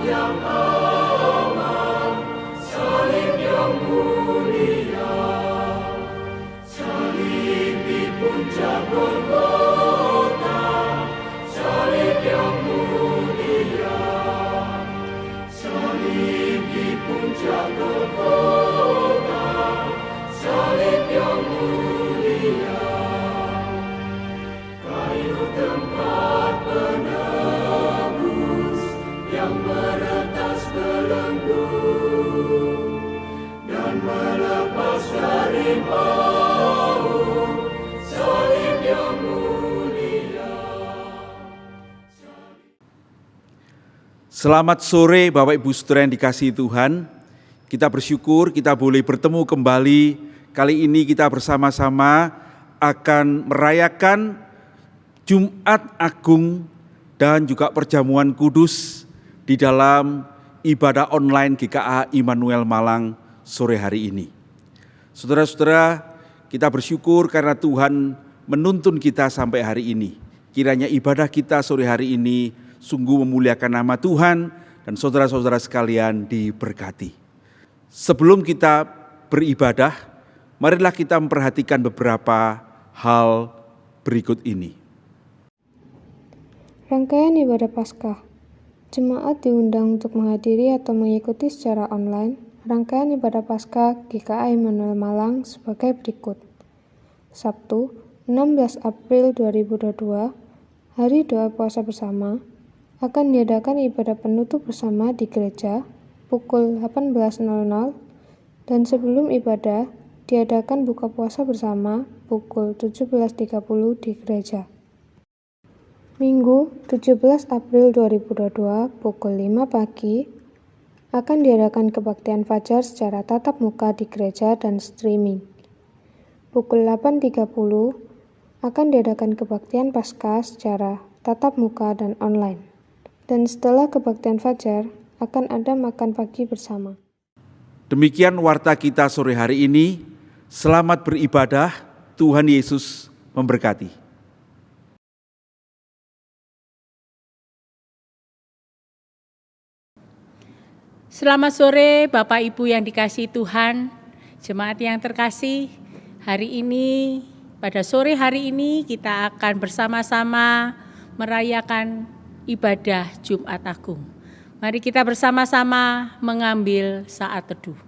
Yang yang mulia, kayu tempat penebus yang meretas belenggu dan melepas dari bahu salib yang mulia. Selamat sore Bapak Ibu Saudara yang dikasihi Tuhan. Kita bersyukur kita boleh bertemu kembali. Kali ini kita bersama-sama akan merayakan Jumat Agung dan juga perjamuan kudus di dalam ibadah online GKA Immanuel Malang sore hari ini. Saudara-saudara, kita bersyukur karena Tuhan menuntun kita sampai hari ini. Kiranya ibadah kita sore hari ini sungguh memuliakan nama Tuhan dan saudara-saudara sekalian diberkati. Sebelum kita beribadah, marilah kita memperhatikan beberapa hal berikut ini. Rangkaian ibadah Paskah. Jemaat diundang untuk menghadiri atau mengikuti secara online rangkaian ibadah Paskah GKA Immanuel Malang sebagai berikut. Sabtu, 16 April 2022, hari doa puasa bersama, akan diadakan ibadah penutup bersama di gereja pukul 18.00 dan sebelum ibadah diadakan buka puasa bersama pukul 17.30 di gereja. Minggu 17 April 2022 pukul 5 pagi akan diadakan kebaktian fajar secara tatap muka di gereja dan streaming. Pukul 8.30 akan diadakan kebaktian Paskah secara tatap muka dan online. Dan setelah kebaktian fajar akan ada makan pagi bersama. Demikian warta kita sore hari ini. Selamat beribadah. Tuhan Yesus memberkati. Selamat sore Bapak Ibu yang dikasihi Tuhan, jemaat yang terkasih. Hari ini, pada sore hari ini kita akan bersama-sama merayakan ibadah Jumat Agung. Mari kita bersama-sama mengambil saat teduh.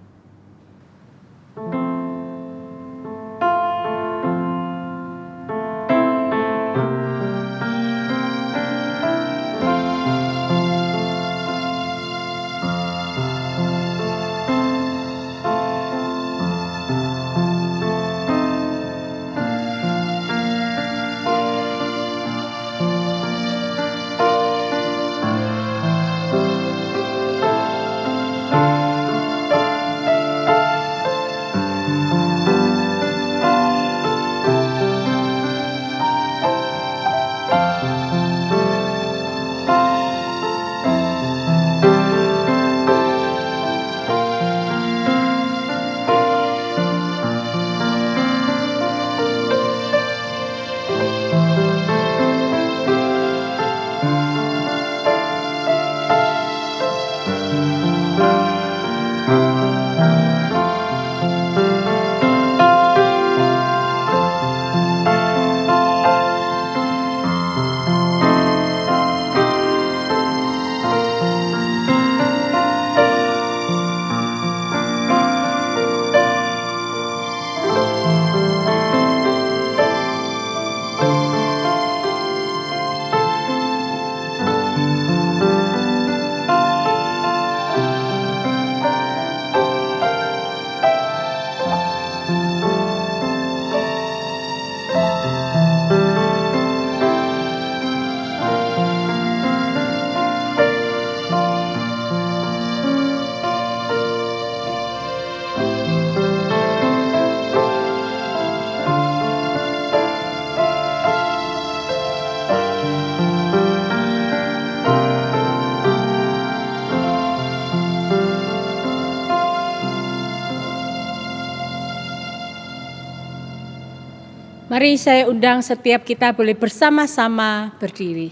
Mari saya undang setiap kita boleh bersama-sama berdiri.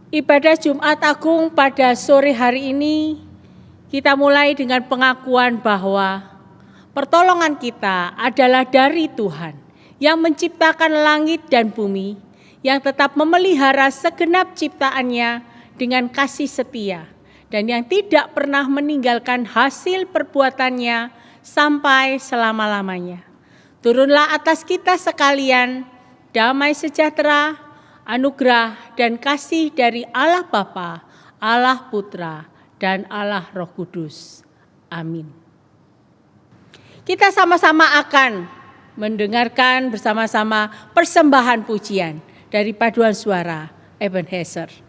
Ibadah Jumat Agung pada sore hari ini kita mulai dengan pengakuan bahwa pertolongan kita adalah dari Tuhan yang menciptakan langit dan bumi, yang tetap memelihara segenap ciptaannya dengan kasih setia dan yang tidak pernah meninggalkan hasil perbuatannya sampai selama-lamanya. Turunlah atas kita sekalian damai sejahtera, anugerah dan kasih dari Allah Bapa, Allah Putra, dan Allah Roh Kudus. Amin. Kita sama-sama akan mendengarkan bersama-sama persembahan pujian dari paduan suara Ebenezer.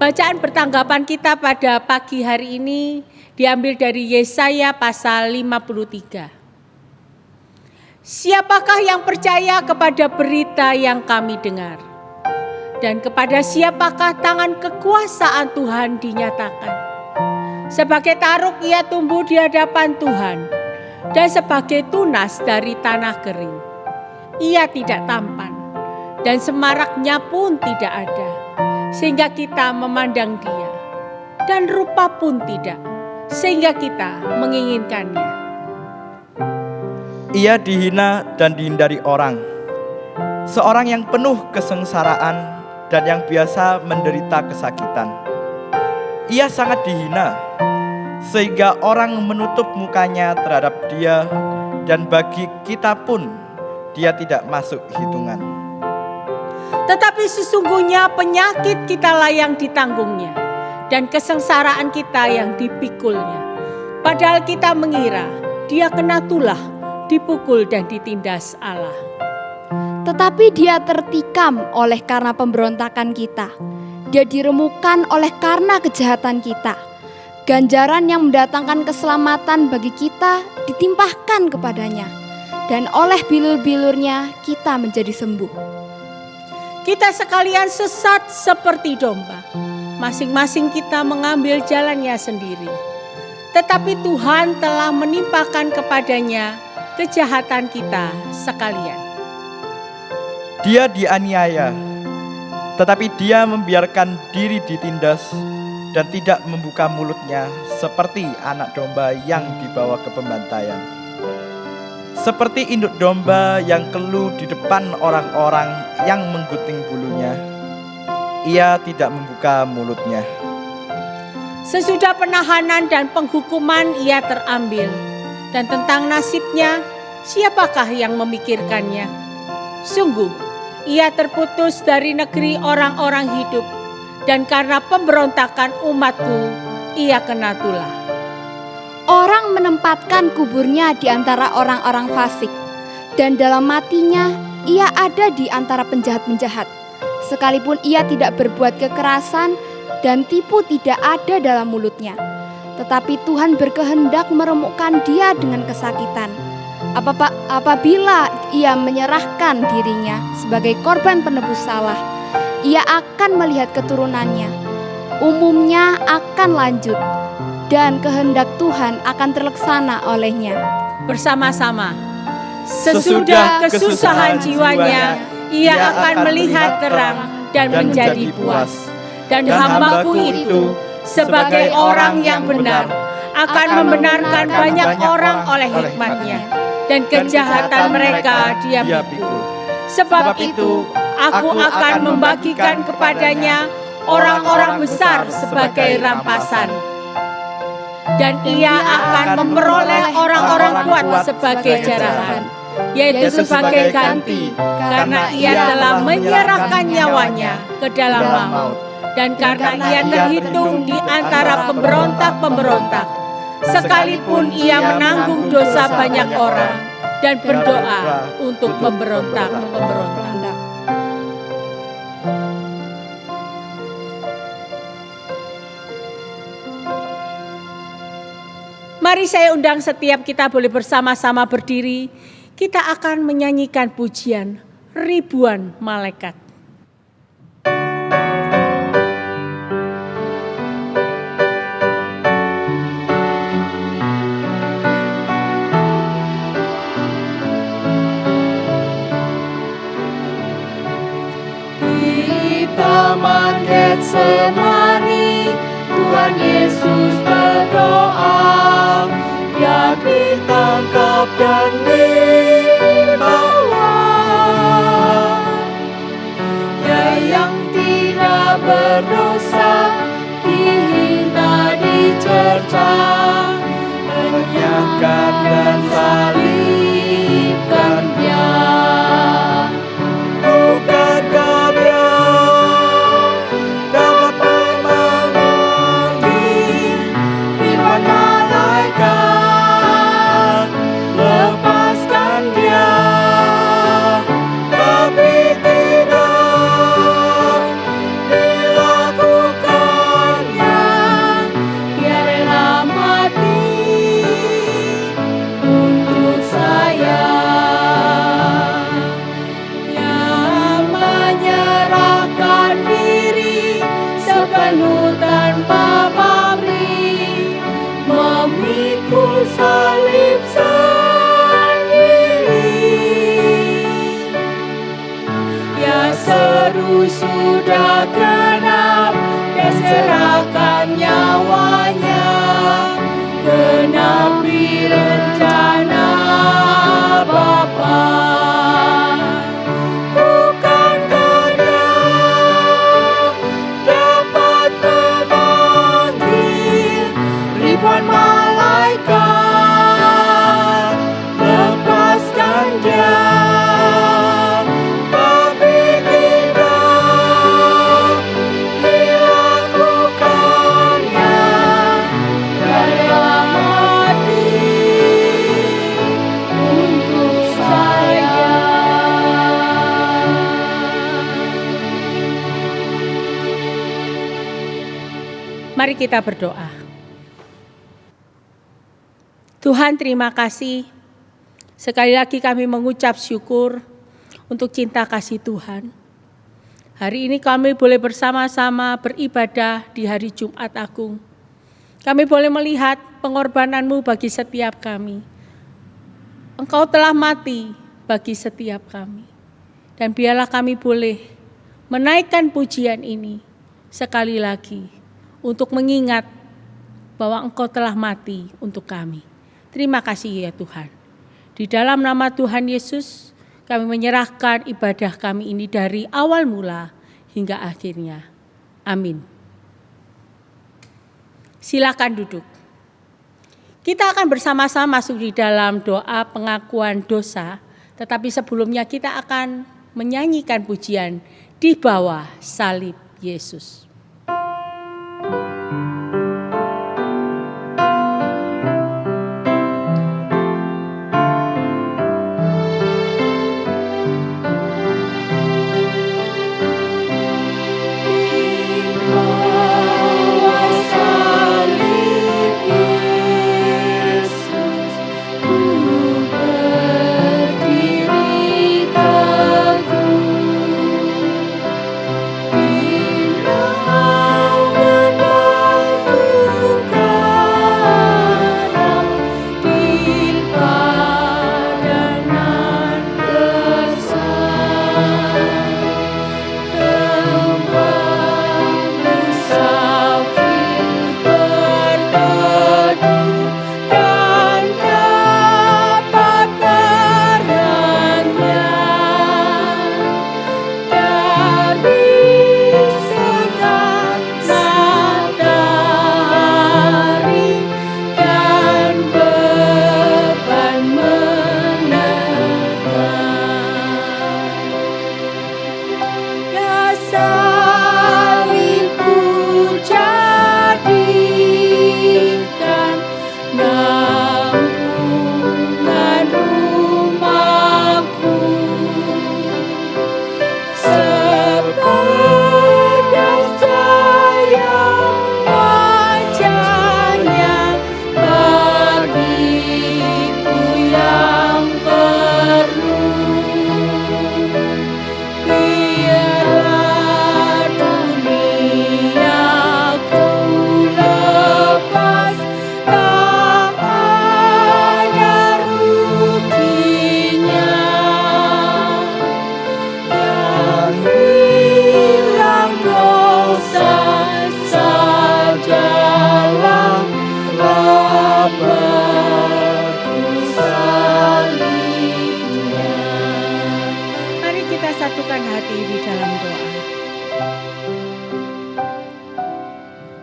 Bacaan pertanggapan kita pada pagi hari ini diambil dari Yesaya pasal 53. Siapakah yang percaya kepada berita yang kami dengar? Dan kepada siapakah tangan kekuasaan Tuhan dinyatakan? Sebagai taruk ia tumbuh di hadapan Tuhan, dan sebagai tunas dari tanah kering. ia tidak tampan, dan semaraknya pun tidak ada, sehingga kita memandang dia, dan rupa pun tidak, sehingga kita menginginkannya. Ia dihina dan dihindari orang, seorang yang penuh kesengsaraan dan yang biasa menderita kesakitan. Ia sangat dihina, sehingga orang menutup mukanya terhadap dia, dan bagi kita pun dia tidak masuk hitungan. Tetapi sesungguhnya penyakit kitalah yang ditanggungnya, dan kesengsaraan kita yang dipikulnya. Padahal kita mengira dia kena tulah, dipukul dan ditindas Allah. Tetapi dia tertikam oleh karena pemberontakan kita. Dia diremukkan oleh karena kejahatan kita. Ganjaran yang mendatangkan keselamatan bagi kita ditimpahkan kepadanya. Dan oleh bilur-bilurnya kita menjadi sembuh. Kita sekalian sesat seperti domba. Masing-masing kita mengambil jalannya sendiri. Tetapi Tuhan telah menimpakan kepadanya kejahatan kita sekalian. Dia dianiaya, tetapi dia membiarkan diri ditindas dan tidak membuka mulutnya seperti anak domba yang dibawa ke pembantaian. Seperti induk domba yang keluh di depan orang-orang yang menggunting bulunya, ia tidak membuka mulutnya. Sesudah penahanan dan penghukuman ia terambil, dan tentang nasibnya siapakah yang memikirkannya? Sungguh, ia terputus dari negeri orang-orang hidup, dan karena pemberontakan umatku, ia kena tulah. Orang menempatkan kuburnya di antara orang-orang fasik, dan dalam matinya ia ada di antara penjahat-penjahat. Sekalipun ia tidak berbuat kekerasan dan tipu tidak ada dalam mulutnya. Tetapi Tuhan berkehendak meremukkan dia dengan kesakitan. Apabila ia menyerahkan dirinya sebagai korban penebus salah, ia akan melihat keturunannya. Umumnya akan lanjut, dan kehendak Tuhan akan terlaksana olehnya. Bersama-sama, sesudah kesusahan jiwanya, ia akan melihat terang dan menjadi puas. Dan hamba-Ku itu sebagai orang yang benar akan membenarkan banyak orang oleh hikmat-Nya, dan kejahatan mereka dia pikul. Sebab itu Aku akan membagikan kepadanya orang-orang besar sebagai rampasan, dan ia akan memperoleh orang-orang kuat sebagai jarahan, yaitu sebagai ganti, karena ia telah menyerahkan nyawanya ke dalam maut, dan karena ia terhitung di antara pemberontak-pemberontak, sekalipun ia menanggung dosa banyak orang dan berdoa untuk pemberontak-pemberontak. Mari saya undang setiap kita boleh bersama-sama berdiri. Kita akan menyanyikan pujian ribuan malaikat. Di Taman Getsemani, Tuhan Yesus berdoa. Ia ditangkap dan dibawa. Ya yang tidak berdosa, dihina, dicerca, Menyahkan dan salibkan Dia. bukankah Dia dapat memenuhi ribuan malaikat? Lepaskan Dia, tapi tidak dilakukannya. Ia rela mati untuk Mari kita berdoa. Tuhan, terima kasih. Sekali lagi kami mengucap syukur untuk cinta kasih Tuhan. Hari ini kami boleh bersama-sama beribadah di hari Jumat Agung. Kami boleh melihat pengorbanan-Mu bagi setiap kami. Engkau telah mati bagi setiap kami. Dan biarlah kami boleh menaikkan pujian ini sekali lagi untuk mengingat bahwa Engkau telah mati untuk kami. Terima kasih ya Tuhan. Di dalam nama Tuhan Yesus, kami menyerahkan ibadah kami ini dari awal mula hingga akhirnya. Amin. Silakan duduk. Kita akan bersama-sama masuk di dalam doa pengakuan dosa, tetapi sebelumnya kita akan menyanyikan pujian di bawah salib Yesus.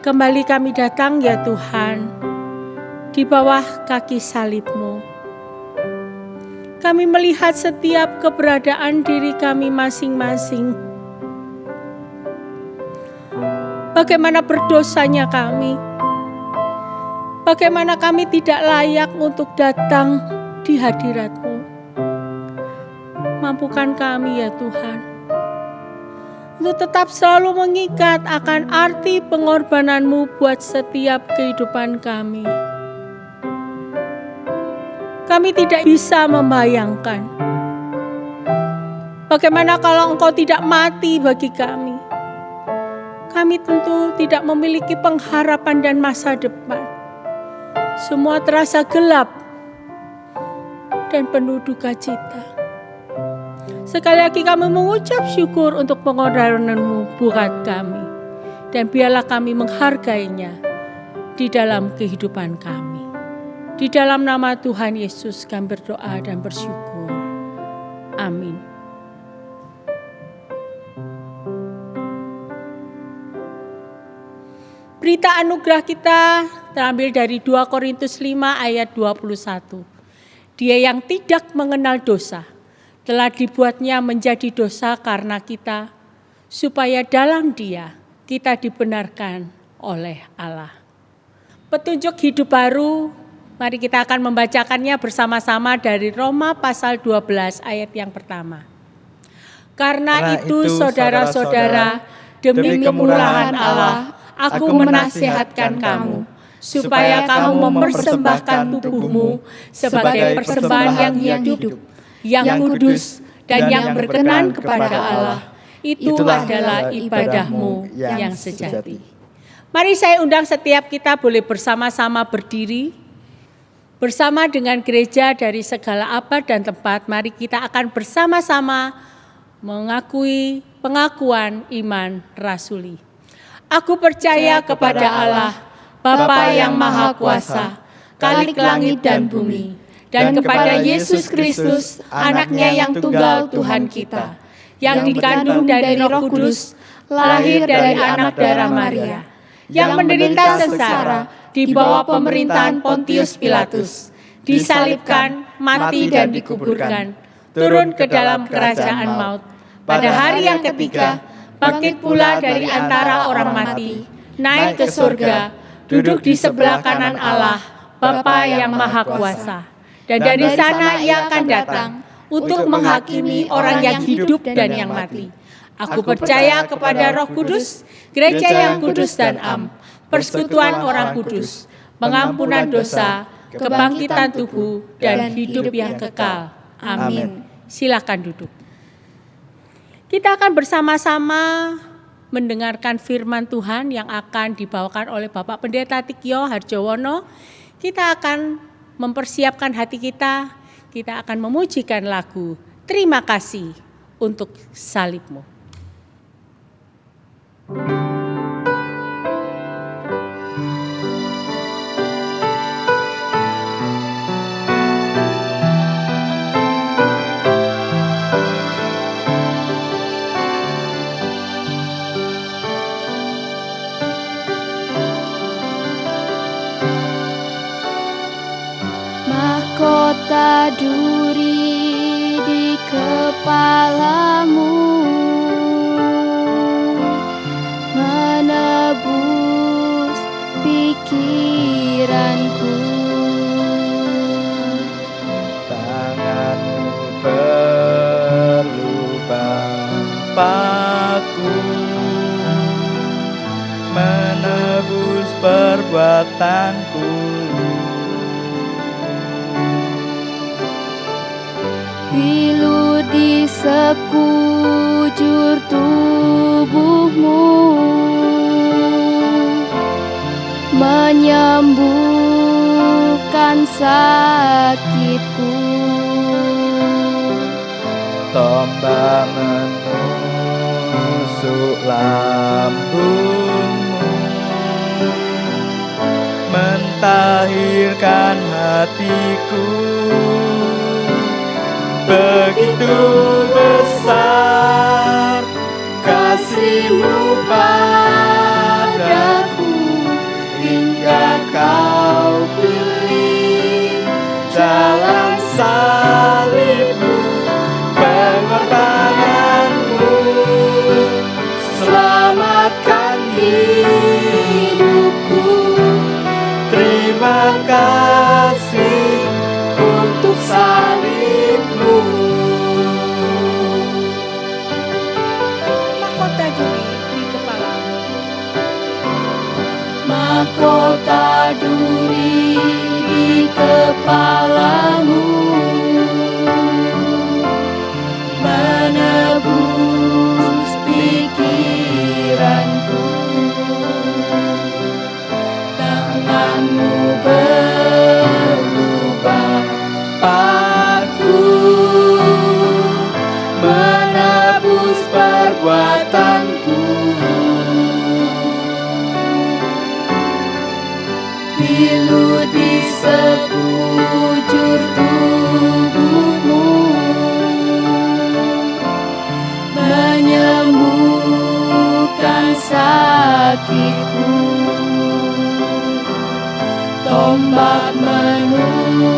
Kembali kami datang ya Tuhan, di bawah kaki salib-Mu. Kami melihat setiap keberadaan diri kami masing-masing. Bagaimana berdosanya kami. Bagaimana kami tidak layak untuk datang di hadirat-Mu. Mampukan kami ya Tuhan, untuk tetap selalu mengikat akan arti pengorbanan-Mu buat setiap kehidupan kami. Kami tidak bisa membayangkan bagaimana kalau Engkau tidak mati bagi kami. Kami tentu tidak memiliki pengharapan dan masa depan. Semua terasa gelap dan penuh duka cita. Sekali lagi kami mengucap syukur untuk pengorbanan-Mu buat kami. Dan biarlah kami menghargainya di dalam kehidupan kami. Di dalam nama Tuhan Yesus kami berdoa dan bersyukur. Amin. Berita anugerah kita terambil dari 2 Korintus 5 ayat 21. Dia yang tidak mengenal dosa telah dibuatnya menjadi dosa karena kita, supaya dalam Dia kita dibenarkan oleh Allah. Petunjuk hidup baru, mari kita akan membacakannya bersama-sama dari Roma pasal 12 ayat yang pertama. Karena itu saudara-saudara, demi kemurahan Allah, aku menasihatkan kamu, supaya kamu mempersembahkan tubuhmu sebagai persembahan yang hidup, yang kudus, dan yang berkenan kepada Allah. Itu adalah ibadahmu yang sejati. Mari saya undang setiap kita boleh bersama-sama berdiri. Bersama dengan gereja dari segala abad dan tempat, mari kita akan bersama-sama mengakui pengakuan iman rasuli. Aku percaya kepada Allah, Bapa yang Maha Kuasa, Khalik langit dan bumi, dan kepada Yesus Kristus, Anaknya yang tunggal Tuhan kita, yang dikandung dari Roh Kudus, lahir dari anak darah Maria, yang menderita sengsara di bawah pemerintahan Pontius Pilatus, disalibkan, mati dan dikuburkan, turun ke dalam kerajaan maut. Pada hari yang ketiga, bangkit pula dari antara orang mati, naik ke surga, duduk di sebelah kanan Allah, Bapa yang Maha Kuasa. Dan dari sana Ia akan datang untuk menghakimi orang yang hidup dan yang mati. Aku percaya kepada Roh Kudus, gereja yang kudus dan am, persekutuan orang kudus, pengampunan dosa, kebangkitan tubuh, dan hidup yang kekal. Amin. Silakan duduk. Kita akan bersama-sama mendengarkan firman Tuhan yang akan dibawakan oleh Bapak Pendeta Tikio Harjowono. Kita akan mempersiapkan hati kita akan memujikan lagu Terima Kasih untuk Salibmu. Mahkota duri di kepalamu, menebus pikiranku. Tanganmu berlubang paku, menebus perbuatanku. Pilu di sekujur tubuhmu, menyembuhkan sakitku. Tombak menusuk lambungmu, mentahirkan hatiku. Begitu besar kasih-Mu padaku, hingga Kau pilih jalan salib-Mu, pengorbanan-Mu, selamatkan hidupku. Terima kasih untuk salib-Mu. Mahkota duri di kepalamu. Mahkota duri di kepalamu, menebus pikiranku. Tanganmu berlubang paku, menebus perbuatanku. Pilu di sekujur tubuhmu, menyembuhkan sakitku. Tombak menusuk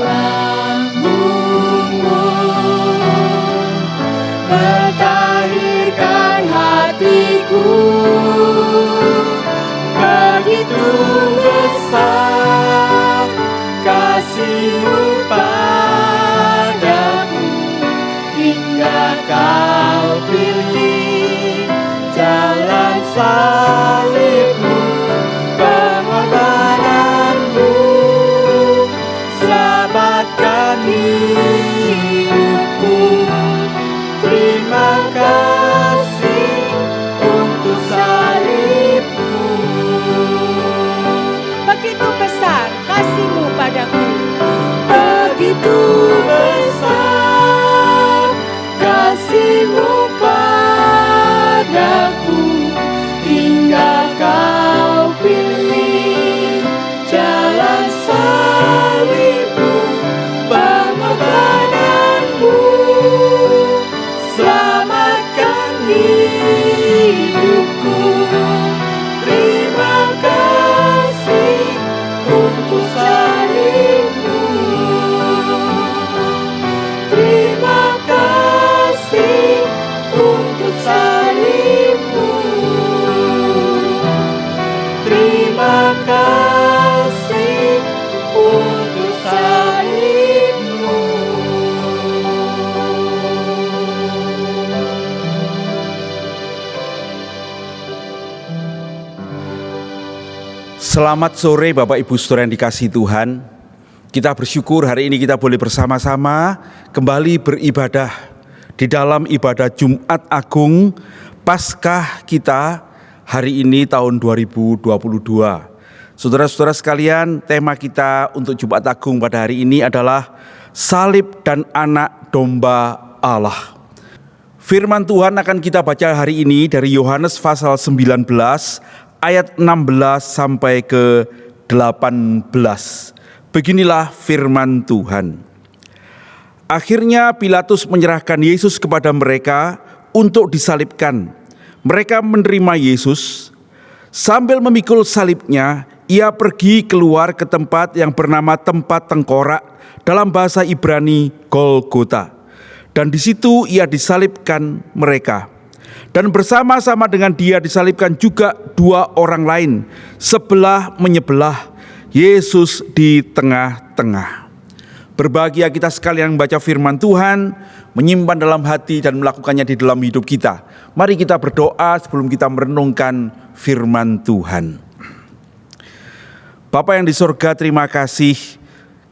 lambungmu, mentahirkan hatiku. Begitu besar kasih-Mu padaku, hingga Kau pilih jalan salibmu, pengorbananmu, selamatkan hidupku. Terima kasih untuk salibmu. Begitu besar kasih-Mu padaku. Begitu besar kasih-Mu padaku, hingga Kau pilih jalan salibmu, pengorbananmu, selamatkan hidupku. Terima kasih untuk salibmu. Terima kasih untuk salibmu. Terima kasih untuk salibmu. Selamat sore Bapak Ibu Saudara yang dikasihi Tuhan. Kita bersyukur hari ini kita boleh bersama-sama kembali beribadah di dalam ibadah Jumat Agung Paskah kita hari ini tahun 2022. Saudara-saudara sekalian, tema kita untuk Jumat Agung pada hari ini adalah Salib dan Anak Domba Allah. Firman Tuhan akan kita baca hari ini dari Yohanes pasal 19 ayat 16 sampai ke 18. Beginilah firman Tuhan. Akhirnya Pilatus menyerahkan Yesus kepada mereka untuk disalibkan. Mereka menerima Yesus. Sambil memikul salibnya, ia pergi keluar ke tempat yang bernama tempat tengkorak, dalam bahasa Ibrani Golgota. Dan di situ ia disalibkan mereka. Dan bersama-sama dengan dia disalibkan juga dua orang lain, sebelah menyebelah, Yesus di tengah-tengah. Berbahagia kita sekalian membaca firman Tuhan, menyimpan dalam hati dan melakukannya di dalam hidup kita. Mari kita berdoa sebelum kita merenungkan firman Tuhan. Bapa yang di sorga, terima kasih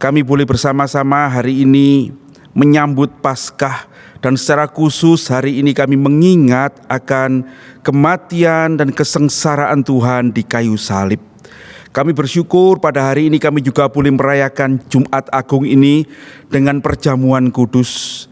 kami boleh bersama-sama hari ini menyambut Paskah. Dan secara khusus hari ini kami mengingat akan kematian dan kesengsaraan Tuhan di kayu salib. Kami bersyukur pada hari ini kami juga boleh merayakan Jumat Agung ini dengan perjamuan kudus.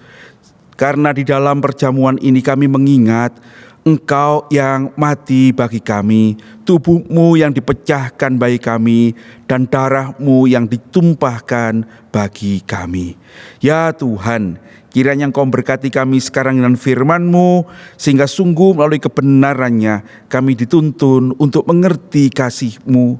Karena di dalam perjamuan ini kami mengingat Engkau yang mati bagi kami, tubuh-Mu yang dipecahkan bagi kami, dan darah-Mu yang ditumpahkan bagi kami. Ya Tuhan, kiranya Engkau memberkati kami sekarang dengan firman-Mu, sehingga sungguh melalui kebenarannya kami dituntun untuk mengerti kasih-Mu,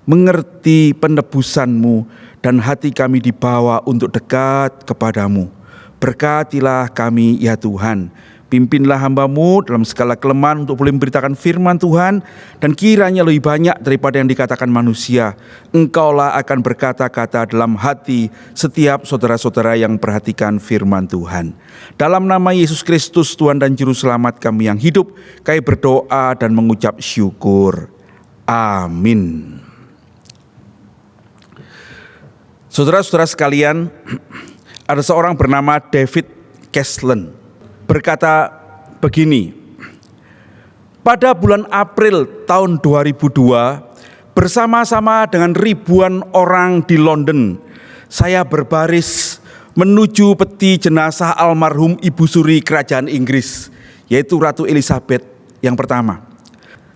mengerti penebusan-Mu, dan hati kami dibawa untuk dekat kepadamu. Berkatilah kami ya Tuhan. Pimpinlah hamba-Mu dalam segala kelemahan untuk boleh memberitakan firman Tuhan, dan kiranya lebih banyak daripada yang dikatakan manusia, Engkaulah akan berkata-kata dalam hati setiap saudara-saudara yang perhatikan firman Tuhan. Dalam nama Yesus Kristus Tuhan dan Juru Selamat kami yang hidup, kami berdoa dan mengucap syukur. Amin. Saudara-saudara sekalian, ada seorang bernama David Caslin berkata begini, pada bulan April tahun 2002, bersama-sama dengan ribuan orang di London, saya berbaris menuju peti jenazah almarhum Ibu Suri Kerajaan Inggris, yaitu Ratu Elizabeth yang pertama.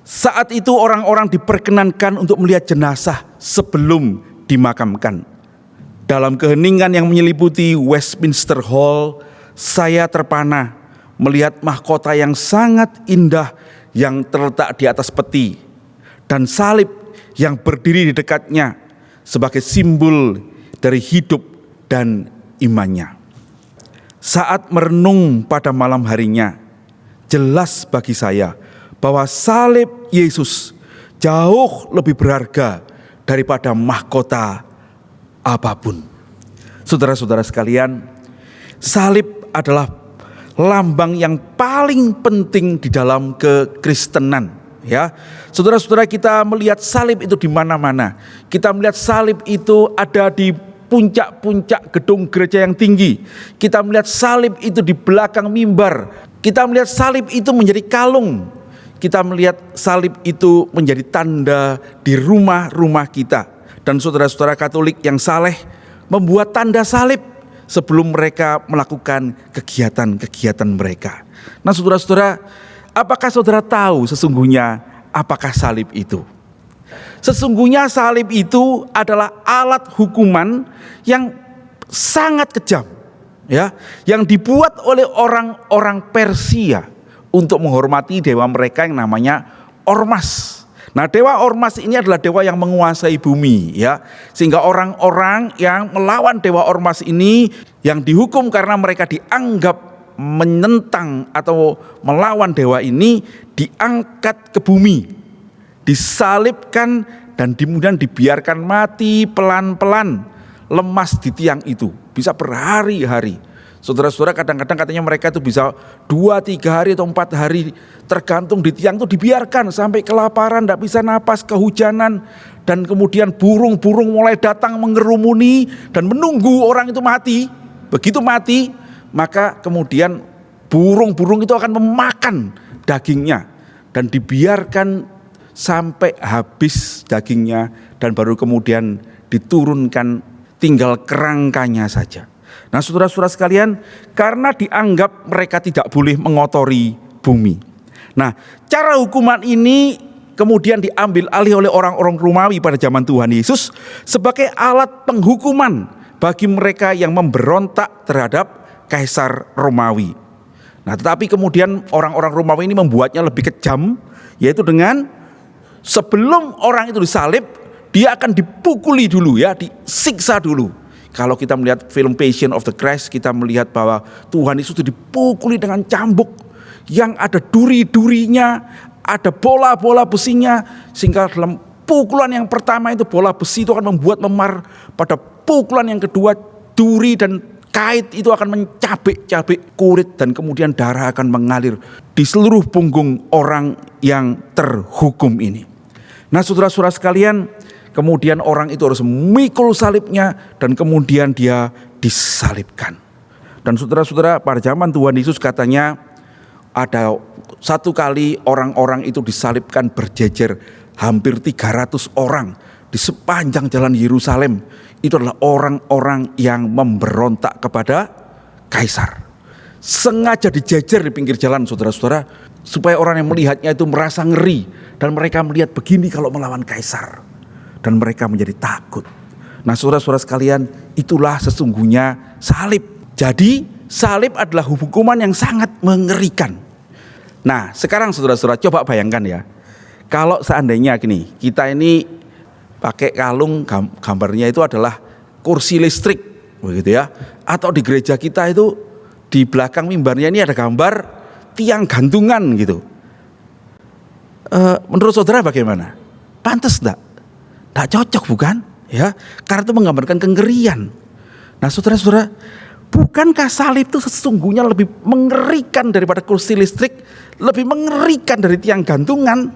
Saat itu orang-orang diperkenankan untuk melihat jenazah sebelum dimakamkan. Dalam keheningan yang menyelimuti Westminster Hall, saya terpana melihat mahkota yang sangat indah yang terletak di atas peti, dan salib yang berdiri di dekatnya sebagai simbol dari hidup dan imannya. Saat merenung pada malam harinya, jelas bagi saya bahwa salib Yesus jauh lebih berharga daripada mahkota apapun. Saudara-saudara sekalian, salib adalah lambang yang paling penting di dalam kekristenan. ya. Saudara-saudara, kita melihat salib itu di mana-mana. Kita melihat salib itu ada di puncak-puncak gedung gereja yang tinggi. Kita melihat salib itu di belakang mimbar. Kita melihat salib itu menjadi kalung. Kita melihat salib itu menjadi tanda di rumah-rumah kita. Dan saudara-saudara Katolik yang saleh membuat tanda salib sebelum mereka melakukan kegiatan-kegiatan mereka. Nah, saudara-saudara, apakah saudara tahu sesungguhnya apakah salib itu? Sesungguhnya salib itu adalah alat hukuman yang sangat kejam, ya, yang dibuat oleh orang-orang Persia untuk menghormati dewa mereka yang namanya Ormas. Nah, dewa Ormas ini adalah dewa yang menguasai bumi, ya. Sehingga orang-orang yang melawan dewa Ormas ini yang dihukum karena mereka dianggap menentang atau melawan dewa ini, diangkat ke bumi, disalibkan, dan kemudian dibiarkan mati pelan-pelan, lemas di tiang itu, bisa berhari-hari. Saudara-saudara, kadang-kadang katanya mereka itu bisa 2-3 hari atau 4 hari tergantung di tiang itu, dibiarkan sampai kelaparan, tidak bisa napas, kehujanan, dan kemudian burung-burung mulai datang mengerumuni dan menunggu orang itu mati. Begitu mati, maka kemudian burung-burung itu akan memakan dagingnya dan dibiarkan sampai habis dagingnya, dan baru kemudian diturunkan tinggal kerangkanya saja. Nah, saudara-saudara sekalian, karena dianggap mereka tidak boleh mengotori bumi. Nah, cara hukuman ini kemudian diambil alih oleh orang-orang Romawi pada zaman Tuhan Yesus sebagai alat penghukuman bagi mereka yang memberontak terhadap Kaisar Romawi. Nah, tetapi kemudian orang-orang Romawi ini membuatnya lebih kejam, yaitu dengan sebelum orang itu disalib, dia akan dipukuli dulu, ya, disiksa dulu. Kalau kita melihat film Passion of the Christ, kita melihat bahwa Tuhan Yesus itu dipukuli dengan cambuk yang ada duri-durinya, ada bola-bola besinya, sehingga dalam pukulan yang pertama itu bola besi itu akan membuat memar. Pada pukulan yang kedua, duri dan kait itu akan mencabik-cabik kulit, dan kemudian darah akan mengalir di seluruh punggung orang yang terhukum ini. Nah, saudara-saudara sekalian, kemudian orang itu harus memikul salibnya dan kemudian dia disalibkan. Dan saudara-saudara, pada zaman Tuhan Yesus katanya ada satu kali orang-orang itu disalibkan berjejer, hampir 300 orang di sepanjang jalan Yerusalem. Itu adalah orang-orang yang memberontak kepada Kaisar. Sengaja dijejer di pinggir jalan, saudara-saudara, supaya orang yang melihatnya itu merasa ngeri, dan mereka melihat begini kalau melawan Kaisar, dan mereka menjadi takut. Nah, saudara-saudara sekalian, itulah sesungguhnya salib. Jadi salib adalah hukuman yang sangat mengerikan. Nah, sekarang saudara-saudara coba bayangkan, ya, kalau seandainya gini, kita ini pakai kalung, gambarnya itu adalah kursi listrik, begitu ya, atau di gereja kita itu di belakang mimbarnya ini ada gambar tiang gantungan gitu. Menurut saudara bagaimana? Pantas enggak? Tak cocok, bukan? Ya, karena itu menggambarkan kengerian. Nah, saudara-saudara, bukankah salib itu sesungguhnya lebih mengerikan daripada kursi listrik, lebih mengerikan dari tiang gantungan,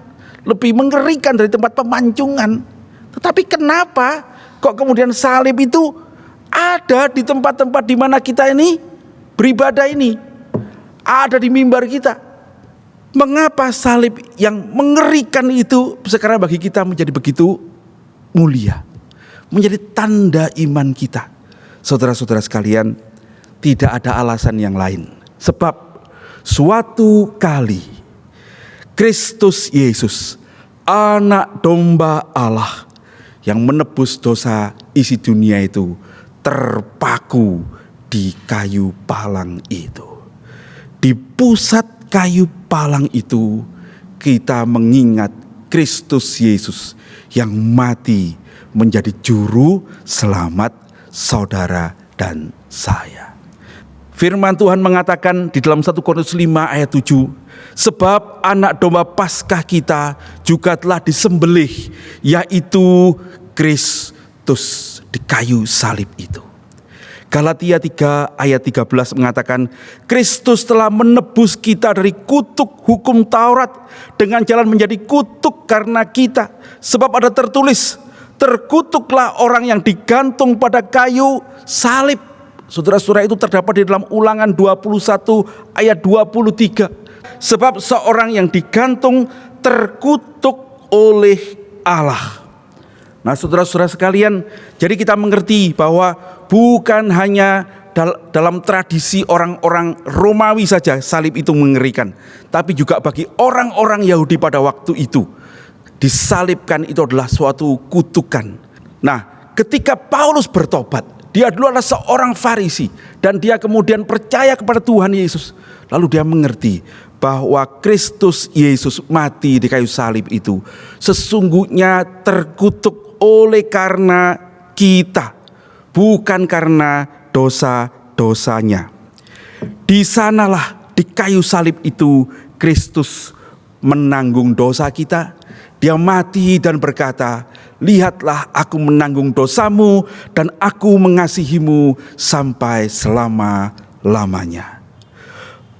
lebih mengerikan dari tempat pemancungan? Tetapi kenapa kok kemudian salib itu ada di tempat-tempat di mana kita ini beribadah ini, ada di mimbar kita? Mengapa salib yang mengerikan itu sekarang bagi kita menjadi begitu mulia, menjadi tanda iman kita? Saudara-saudara sekalian, tidak ada alasan yang lain. Sebab suatu kali Kristus Yesus, anak domba Allah yang menebus dosa isi dunia itu, terpaku di kayu palang itu. Di pusat kayu palang itu kita mengingat Kristus Yesus yang mati menjadi juru selamat saudara dan saya. Firman Tuhan mengatakan di dalam 1 Korintus 5 ayat 7, sebab anak domba Paskah kita juga telah disembelih, yaitu Kristus di kayu salib itu. Galatia 3 ayat 13 mengatakan, Kristus telah menebus kita dari kutuk hukum Taurat dengan jalan menjadi kutuk karena kita. Sebab ada tertulis, terkutuklah orang yang digantung pada kayu salib. Saudara-saudara, itu terdapat di dalam Ulangan 21 ayat 23. Sebab seorang yang digantung terkutuk oleh Allah. Nah, saudara-saudara sekalian, jadi kita mengerti bahwa bukan hanya dalam tradisi orang-orang Romawi saja salib itu mengerikan, tapi juga bagi orang-orang Yahudi pada waktu itu, disalibkan itu adalah suatu kutukan. Nah, ketika Paulus bertobat, dia dulu adalah seorang Farisi dan dia kemudian percaya kepada Tuhan Yesus. Lalu dia mengerti bahwa Kristus Yesus mati di kayu salib itu sesungguhnya terkutuk oleh karena kita, bukan karena dosa-dosanya. Di sanalah di kayu salib itu Kristus menanggung dosa kita. Dia mati dan berkata, lihatlah aku menanggung dosamu dan aku mengasihimu sampai selama-lamanya.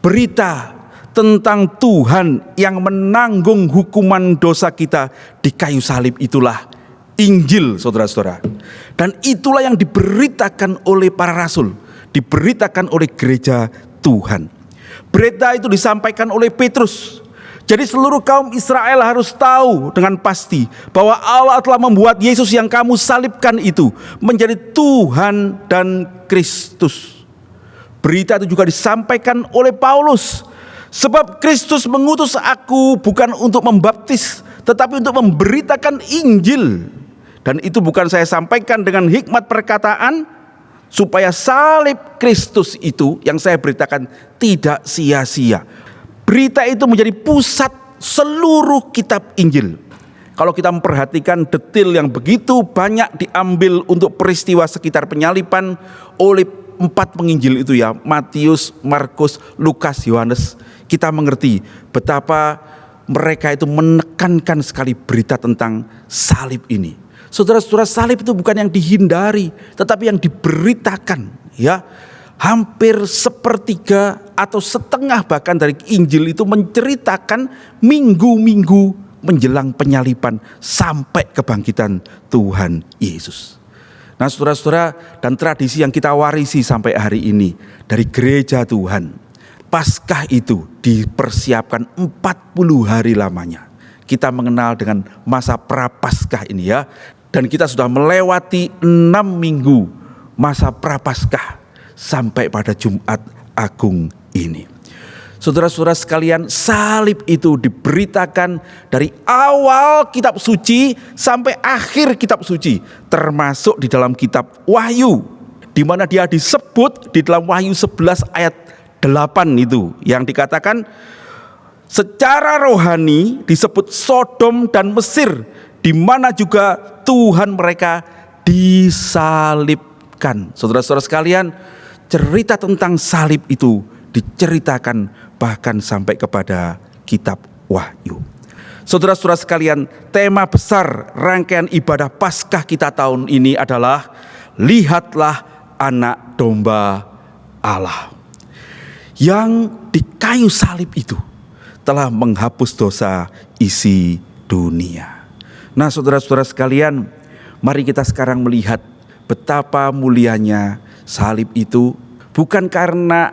Berita tentang Tuhan yang menanggung hukuman dosa kita di kayu salib itulah Injil, saudara-saudara. Dan itulah yang diberitakan oleh para rasul, diberitakan oleh gereja Tuhan. Berita itu disampaikan oleh Petrus. Jadi seluruh kaum Israel harus tahu dengan pasti bahwa Allah telah membuat Yesus yang kamu salibkan itu menjadi Tuhan dan Kristus. Berita itu juga disampaikan oleh Paulus. Sebab Kristus mengutus aku bukan untuk membaptis, tetapi untuk memberitakan Injil. Dan itu bukan saya sampaikan dengan hikmat perkataan, supaya salib Kristus itu yang saya beritakan tidak sia-sia. Berita itu menjadi pusat seluruh kitab Injil. Kalau kita memperhatikan detail yang begitu banyak diambil untuk peristiwa sekitar penyaliban oleh 4 penginjil itu ya, Matius, Markus, Lukas, Yohanes, kita mengerti betapa mereka itu menekankan sekali berita tentang salib ini. Saudara-saudara, salib itu bukan yang dihindari, tetapi yang diberitakan, ya. Hampir sepertiga atau setengah bahkan dari Injil itu menceritakan minggu-minggu menjelang penyaliban sampai kebangkitan Tuhan Yesus. Nah, saudara-saudara, dan tradisi yang kita warisi sampai hari ini dari gereja Tuhan, Paskah itu dipersiapkan 40 hari lamanya. Kita mengenal dengan masa Prapaskah ini ya. Dan kita sudah melewati 6 minggu masa Prapaskah sampai pada Jumat Agung ini. Saudara-saudara sekalian, salib itu diberitakan dari awal kitab suci sampai akhir kitab suci, termasuk di dalam kitab Wahyu, di mana dia disebut di dalam Wahyu 11 ayat 8 itu yang dikatakan secara rohani disebut Sodom dan Mesir, di mana juga Tuhan mereka disalibkan. Saudara-saudara sekalian, cerita tentang salib itu diceritakan bahkan sampai kepada kitab Wahyu. Saudara-saudara sekalian, tema besar rangkaian ibadah Paskah kita tahun ini adalah lihatlah anak domba Allah yang di kayu salib itu telah menghapus dosa isi dunia. Nah, saudara-saudara sekalian, mari kita sekarang melihat betapa mulianya salib itu, bukan karena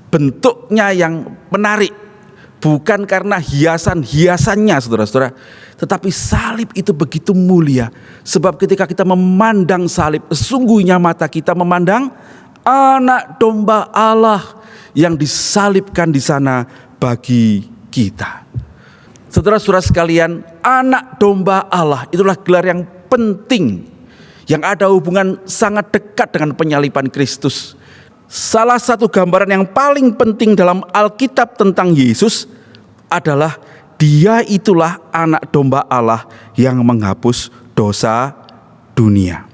bentuknya yang menarik, bukan karena hiasan-hiasannya, saudara-saudara, tetapi salib itu begitu mulia. Sebab ketika kita memandang salib, sesungguhnya mata kita memandang anak domba Allah yang disalibkan di sana bagi kita. Saudara-saudara sekalian, anak domba Allah itulah gelar yang penting, yang ada hubungan sangat dekat dengan penyaliban Kristus. Salah satu gambaran yang paling penting dalam Alkitab tentang Yesus adalah dia itulah anak domba Allah yang menghapus dosa dunia.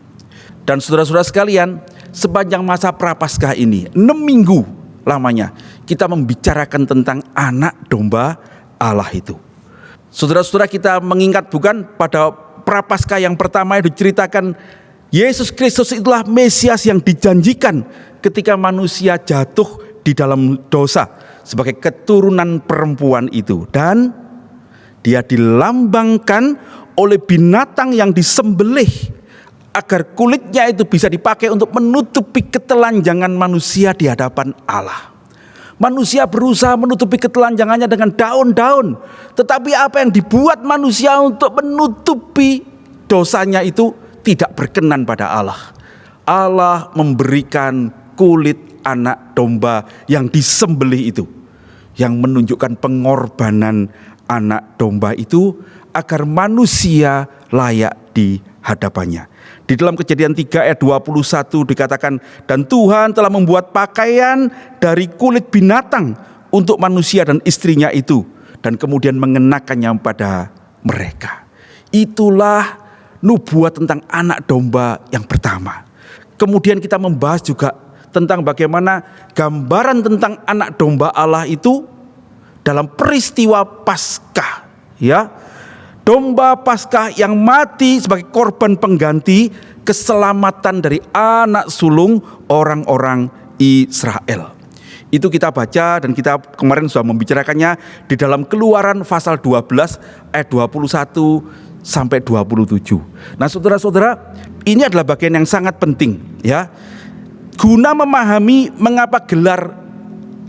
Dan saudara-saudara sekalian, sepanjang masa Prapaskah ini, 6 minggu lamanya, kita membicarakan tentang anak domba Allah itu. Saudara-saudara, kita mengingat bukan pada Prapaskah yang pertama yang diceritakan Yesus Kristus itulah Mesias yang dijanjikan ketika manusia jatuh di dalam dosa sebagai keturunan perempuan itu, dan dia dilambangkan oleh binatang yang disembelih agar kulitnya itu bisa dipakai untuk menutupi ketelanjangan manusia di hadapan Allah. Manusia berusaha menutupi ketelanjangannya dengan daun-daun, tetapi apa yang dibuat manusia untuk menutupi dosanya itu tidak berkenan pada Allah. Allah memberikan kulit anak domba yang disembelih itu, yang menunjukkan pengorbanan anak domba itu agar manusia layak di hadapannya. Di dalam Kejadian 3 ayat 21 dikatakan, dan Tuhan telah membuat pakaian dari kulit binatang untuk manusia dan istrinya itu, dan kemudian mengenakannya pada mereka. Itulah nubuat tentang anak domba yang pertama. Kemudian kita membahas juga tentang bagaimana gambaran tentang anak domba Allah itu dalam peristiwa Paskah, ya. Domba Paskah yang mati sebagai korban pengganti keselamatan dari anak sulung orang-orang Israel. Itu kita baca dan kita kemarin sudah membicarakannya di dalam Keluaran pasal 12 ayat 21 sampai 27. Nah, saudara-saudara, ini adalah bagian yang sangat penting, ya. Guna memahami mengapa gelar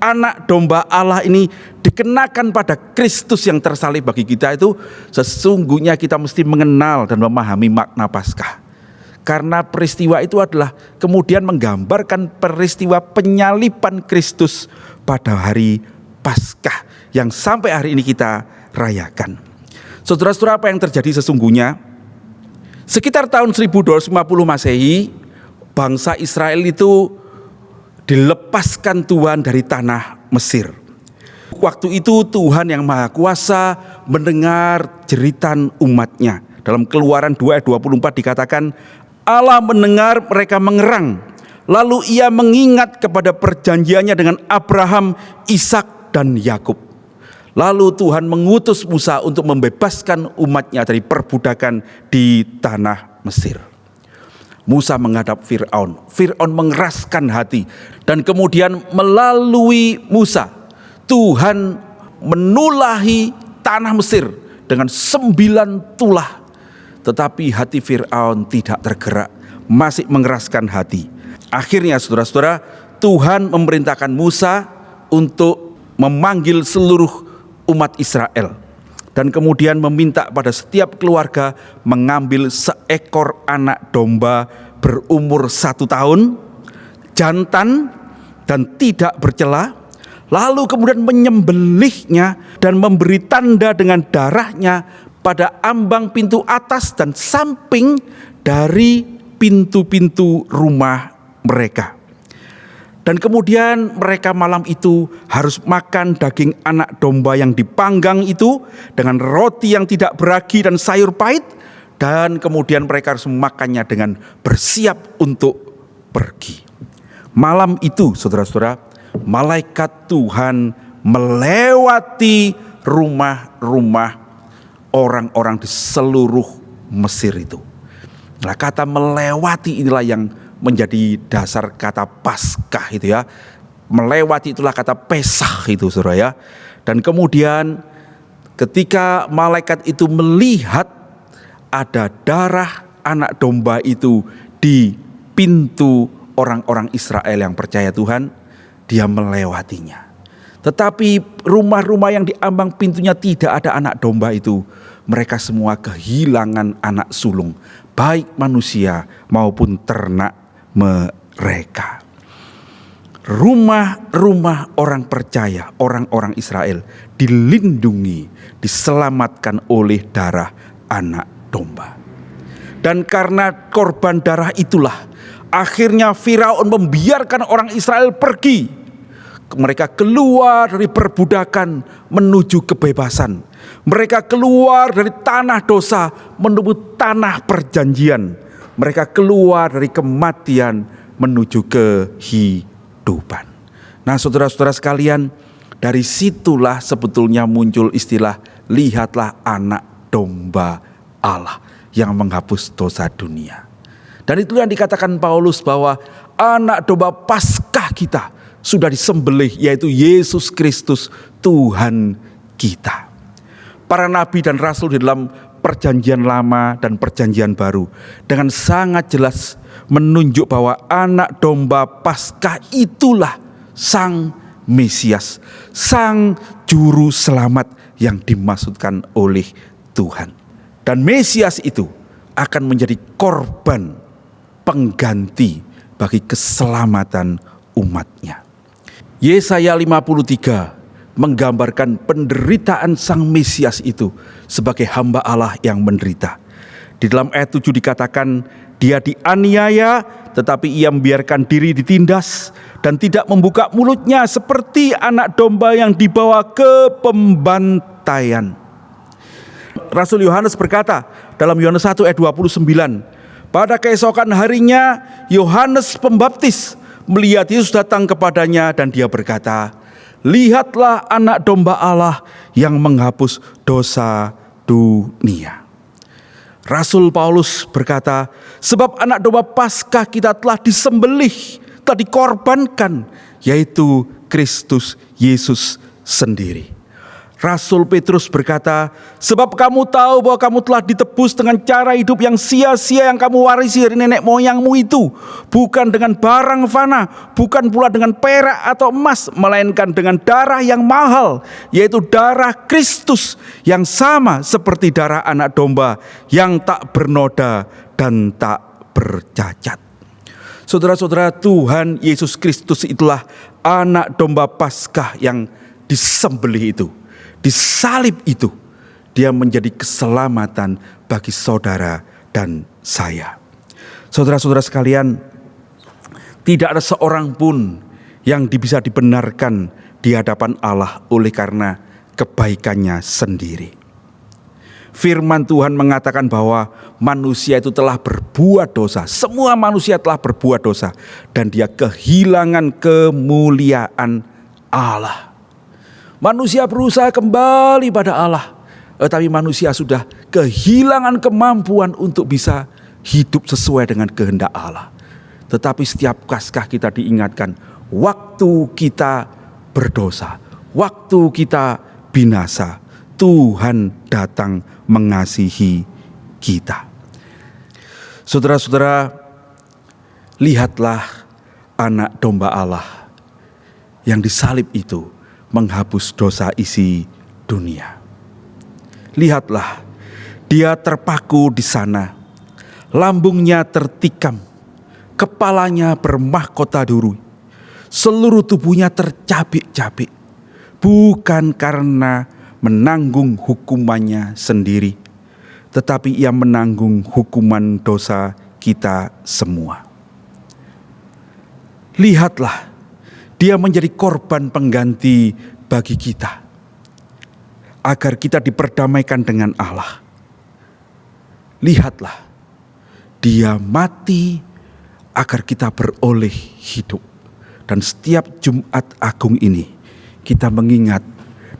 anak domba Allah ini dikenakan pada Kristus yang tersalib bagi kita, itu sesungguhnya kita mesti mengenal dan memahami makna Paskah. Karena peristiwa itu adalah kemudian menggambarkan peristiwa penyaliban Kristus pada hari Paskah yang sampai hari ini kita rayakan. Saudara-saudara, apa yang terjadi sesungguhnya? Sekitar tahun 1250 Masehi, bangsa Israel itu dilepaskan Tuhan dari tanah Mesir. Waktu itu Tuhan yang Maha Kuasa mendengar jeritan umatnya. Dalam Keluaran 2 ayat 24 dikatakan, Allah mendengar mereka mengerang, lalu ia mengingat kepada perjanjiannya dengan Abraham, Ishak dan Yakub. Lalu Tuhan mengutus Musa untuk membebaskan umatnya dari perbudakan di tanah Mesir. Musa menghadap Fir'aun. Fir'aun mengeraskan hati, dan kemudian melalui Musa Tuhan menulahi tanah Mesir dengan 9 tulah. Tetapi hati Fir'aun tidak tergerak, masih mengeraskan hati. Akhirnya saudara-saudara, Tuhan memerintahkan Musa untuk memanggil seluruh umat Israel, dan kemudian meminta pada setiap keluarga mengambil seekor anak domba berumur 1 tahun, jantan dan tidak bercela, lalu kemudian menyembelihnya dan memberi tanda dengan darahnya pada ambang pintu atas dan samping dari pintu-pintu rumah mereka. Dan kemudian mereka malam itu harus makan daging anak domba yang dipanggang itu dengan roti yang tidak beragi dan sayur pahit, dan kemudian mereka harus memakannya dengan bersiap untuk pergi. Malam itu saudara-saudara, malaikat Tuhan melewati rumah-rumah orang-orang di seluruh Mesir itu. Nah, kata melewati inilah yang menjadi dasar kata Paskah itu, ya. Melewati itulah kata Pesach itu, saudara, ya. Dan kemudian ketika malaikat itu melihat ada darah anak domba itu di pintu orang-orang Israel yang percaya Tuhan, dia melewatinya. Tetapi rumah-rumah yang di ambang pintunya tidak ada anak domba itu, mereka semua kehilangan anak sulung, baik manusia maupun ternak mereka. Rumah-rumah orang percaya, orang-orang Israel dilindungi, diselamatkan oleh darah anak domba. Dan karena korban darah itulah akhirnya Firaun membiarkan orang Israel pergi. Mereka keluar dari perbudakan menuju kebebasan. Mereka keluar dari tanah dosa menuju tanah perjanjian. Mereka keluar dari kematian menuju kehidupan. Nah, saudara-saudara sekalian, dari situlah sebetulnya muncul istilah lihatlah anak domba Allah yang menghapus dosa dunia. Dan itu yang dikatakan Paulus bahwa anak domba Paskah kita sudah disembelih, yaitu Yesus Kristus Tuhan kita. Para nabi dan rasul di dalam perjanjian lama dan perjanjian baru dengan sangat jelas menunjuk bahwa anak domba Paskah itulah Sang Mesias, Sang Juru Selamat yang dimaksudkan oleh Tuhan. Dan Mesias itu akan menjadi korban pengganti bagi keselamatan umatnya. Yesaya 53 menggambarkan penderitaan Sang Mesias itu sebagai hamba Allah yang menderita. Di dalam ayat 7 dikatakan, dia dianiaya tetapi ia membiarkan diri ditindas dan tidak membuka mulutnya seperti anak domba yang dibawa ke pembantaian. Rasul Yohanes berkata dalam Yohanes 1 ayat 29, pada keesokan harinya Yohanes Pembaptis melihat Yesus datang kepadanya dan dia berkata, lihatlah anak domba Allah yang menghapus dosa dunia. Rasul Paulus berkata, sebab anak domba Paskah kita telah disembelih, telah dikorbankan, yaitu Kristus Yesus sendiri. Rasul Petrus berkata, sebab kamu tahu bahwa kamu telah ditebus dengan cara hidup yang sia-sia yang kamu warisi dari nenek moyangmu itu, bukan dengan barang fana, bukan pula dengan perak atau emas, melainkan dengan darah yang mahal, yaitu darah Kristus yang sama seperti darah anak domba yang tak bernoda dan tak bercacat. Saudara-saudara, Tuhan Yesus Kristus itulah anak domba Paskah yang disembelih itu. Disalib itu, dia menjadi keselamatan bagi saudara dan saya. Saudara-saudara sekalian, tidak ada seorang pun yang bisa dibenarkan di hadapan Allah oleh karena kebaikannya sendiri. Firman Tuhan mengatakan bahwa manusia itu telah berbuat dosa. Semua manusia telah berbuat dosa dan dia kehilangan kemuliaan Allah. Manusia berusaha kembali pada Allah, tetapi manusia sudah kehilangan kemampuan untuk bisa hidup sesuai dengan kehendak Allah. Tetapi setiap Paskah kita diingatkan, waktu kita berdosa, waktu kita binasa, Tuhan datang mengasihi kita. Saudara-saudara, lihatlah anak domba Allah yang disalib itu menghapus dosa isi dunia. Lihatlah, dia terpaku di sana, lambungnya tertikam, kepalanya bermahkota duri, seluruh tubuhnya tercabik-cabik, bukan karena menanggung hukumannya sendiri, tetapi ia menanggung hukuman dosa kita semua. Lihatlah, dia menjadi korban pengganti bagi kita, agar kita diperdamaikan dengan Allah. Lihatlah, dia mati agar kita beroleh hidup. Dan setiap Jumat Agung ini, kita mengingat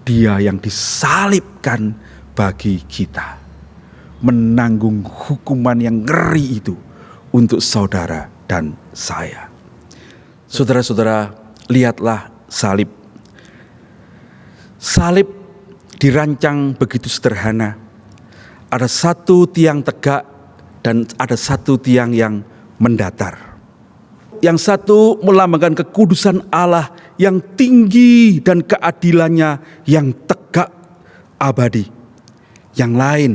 dia yang disalibkan bagi kita, menanggung hukuman yang ngeri itu untuk saudara dan saya. Saudara-saudara, lihatlah salib. Salib dirancang begitu sederhana. Ada satu tiang tegak dan ada satu tiang yang mendatar. Yang satu melambangkan kekudusan Allah yang tinggi dan keadilannya yang tegak abadi. Yang lain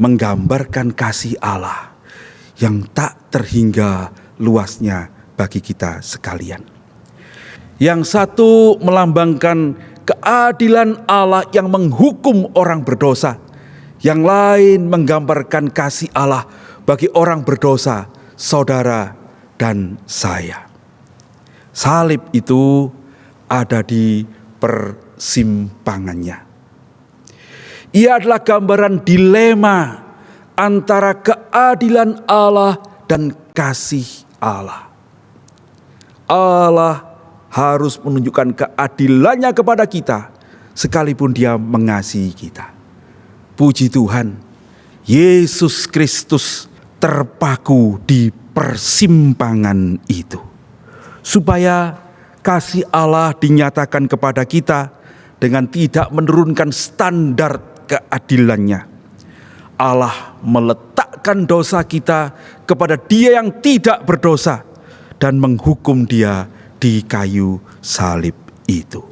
menggambarkan kasih Allah yang tak terhingga luasnya bagi kita sekalian. Yang satu melambangkan keadilan Allah yang menghukum orang berdosa. Yang lain menggambarkan kasih Allah bagi orang berdosa, saudara dan saya. Salib itu ada di persimpangannya. Ia adalah gambaran dilema antara keadilan Allah dan kasih Allah. Allah harus menunjukkan keadilannya kepada kita, sekalipun dia mengasihi kita. Puji Tuhan, Yesus Kristus terpaku di persimpangan itu, supaya kasih Allah dinyatakan kepada kita dengan tidak menurunkan standar keadilannya. Allah meletakkan dosa kita kepada Dia yang tidak berdosa dan menghukum Dia di kayu salib itu.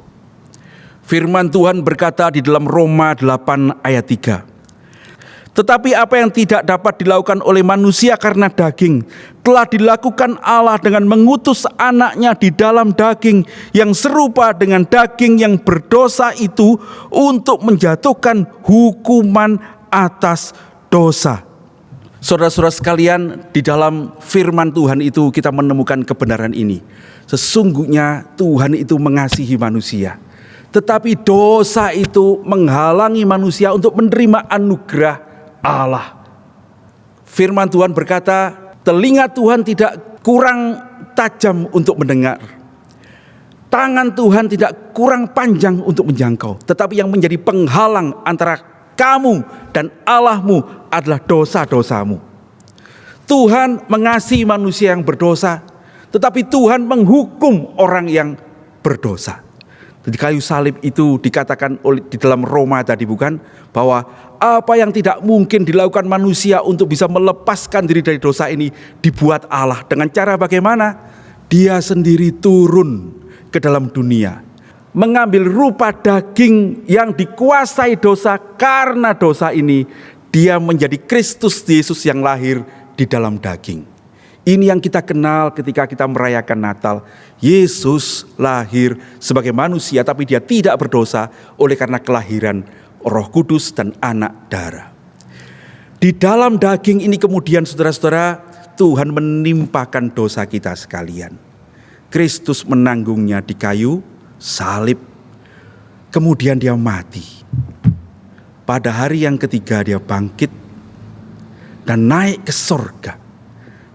Firman Tuhan berkata di dalam Roma 8 ayat 3. Tetapi apa yang tidak dapat dilakukan oleh manusia karena daging, telah dilakukan Allah dengan mengutus anaknya di dalam daging yang serupa dengan daging yang berdosa itu untuk menjatuhkan hukuman atas dosa. Saudara-saudara sekalian, di dalam firman Tuhan itu kita menemukan kebenaran ini. Sesungguhnya Tuhan itu mengasihi manusia, tetapi dosa itu menghalangi manusia untuk menerima anugerah Allah. Firman Tuhan berkata, telinga Tuhan tidak kurang tajam untuk mendengar, tangan Tuhan tidak kurang panjang untuk menjangkau, tetapi yang menjadi penghalang antara kamu dan Allahmu adalah dosa-dosamu. Tuhan mengasihi manusia yang berdosa, tetapi Tuhan menghukum orang yang berdosa. Di kayu salib itu dikatakan di dalam Roma tadi, bukan, bahwa apa yang tidak mungkin dilakukan manusia untuk bisa melepaskan diri dari dosa ini dibuat Allah. Dengan cara bagaimana? Dia sendiri turun ke dalam dunia, mengambil rupa daging yang dikuasai dosa. Karena dosa ini, Dia menjadi Kristus Yesus yang lahir di dalam daging. Ini yang kita kenal ketika kita merayakan Natal. Yesus lahir sebagai manusia, tapi Dia tidak berdosa oleh karena kelahiran Roh Kudus dan anak darah. Di dalam daging ini kemudian saudara-saudara, Tuhan menimpakan dosa kita sekalian. Kristus menanggungnya di kayu salib. Kemudian Dia mati. Pada hari yang ketiga Dia bangkit dan naik ke sorga.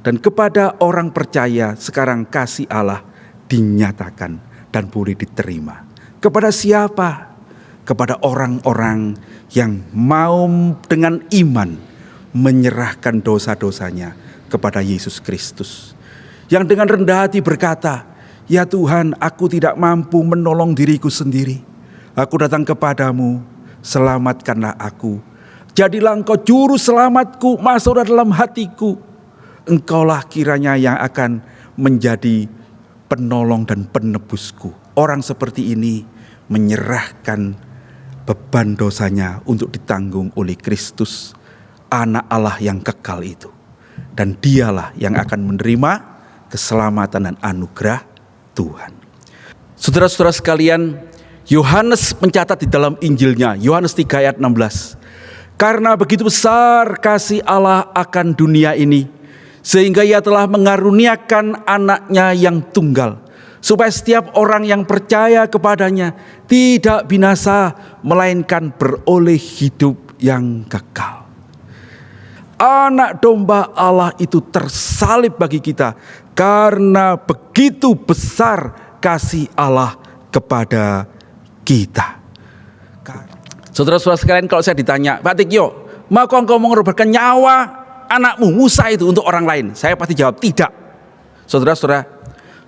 Dan kepada orang percaya sekarang kasih Allah dinyatakan dan boleh diterima. Kepada siapa? Kepada orang-orang yang mau dengan iman menyerahkan dosa-dosanya kepada Yesus Kristus. Yang dengan rendah hati berkata, ya Tuhan, aku tidak mampu menolong diriku sendiri. Aku datang kepadamu, selamatkanlah aku. Jadilah Engkau juru selamatku, masuklah dalam hatiku. Engkaulah kiranya yang akan menjadi penolong dan penebusku. Orang seperti ini menyerahkan beban dosanya untuk ditanggung oleh Kristus, anak Allah yang kekal itu. Dan Dialah yang akan menerima keselamatan dan anugerah Tuhan. Saudara-saudara sekalian, Yohanes mencatat di dalam Injilnya, Yohanes 3 ayat 16. Karena begitu besar kasih Allah akan dunia ini, sehingga Ia telah mengaruniakan anaknya yang tunggal, supaya setiap orang yang percaya kepadanya tidak binasa, melainkan beroleh hidup yang kekal. Anak domba Allah itu tersalib bagi kita, karena begitu besar kasih Allah kepada kita. Saudara-saudara sekalian, kalau saya ditanya, Pak Tikyo, mau engkau mengorbankan nyawa anakmu Musa itu untuk orang lain? Saya pasti jawab tidak. Saudara-saudara,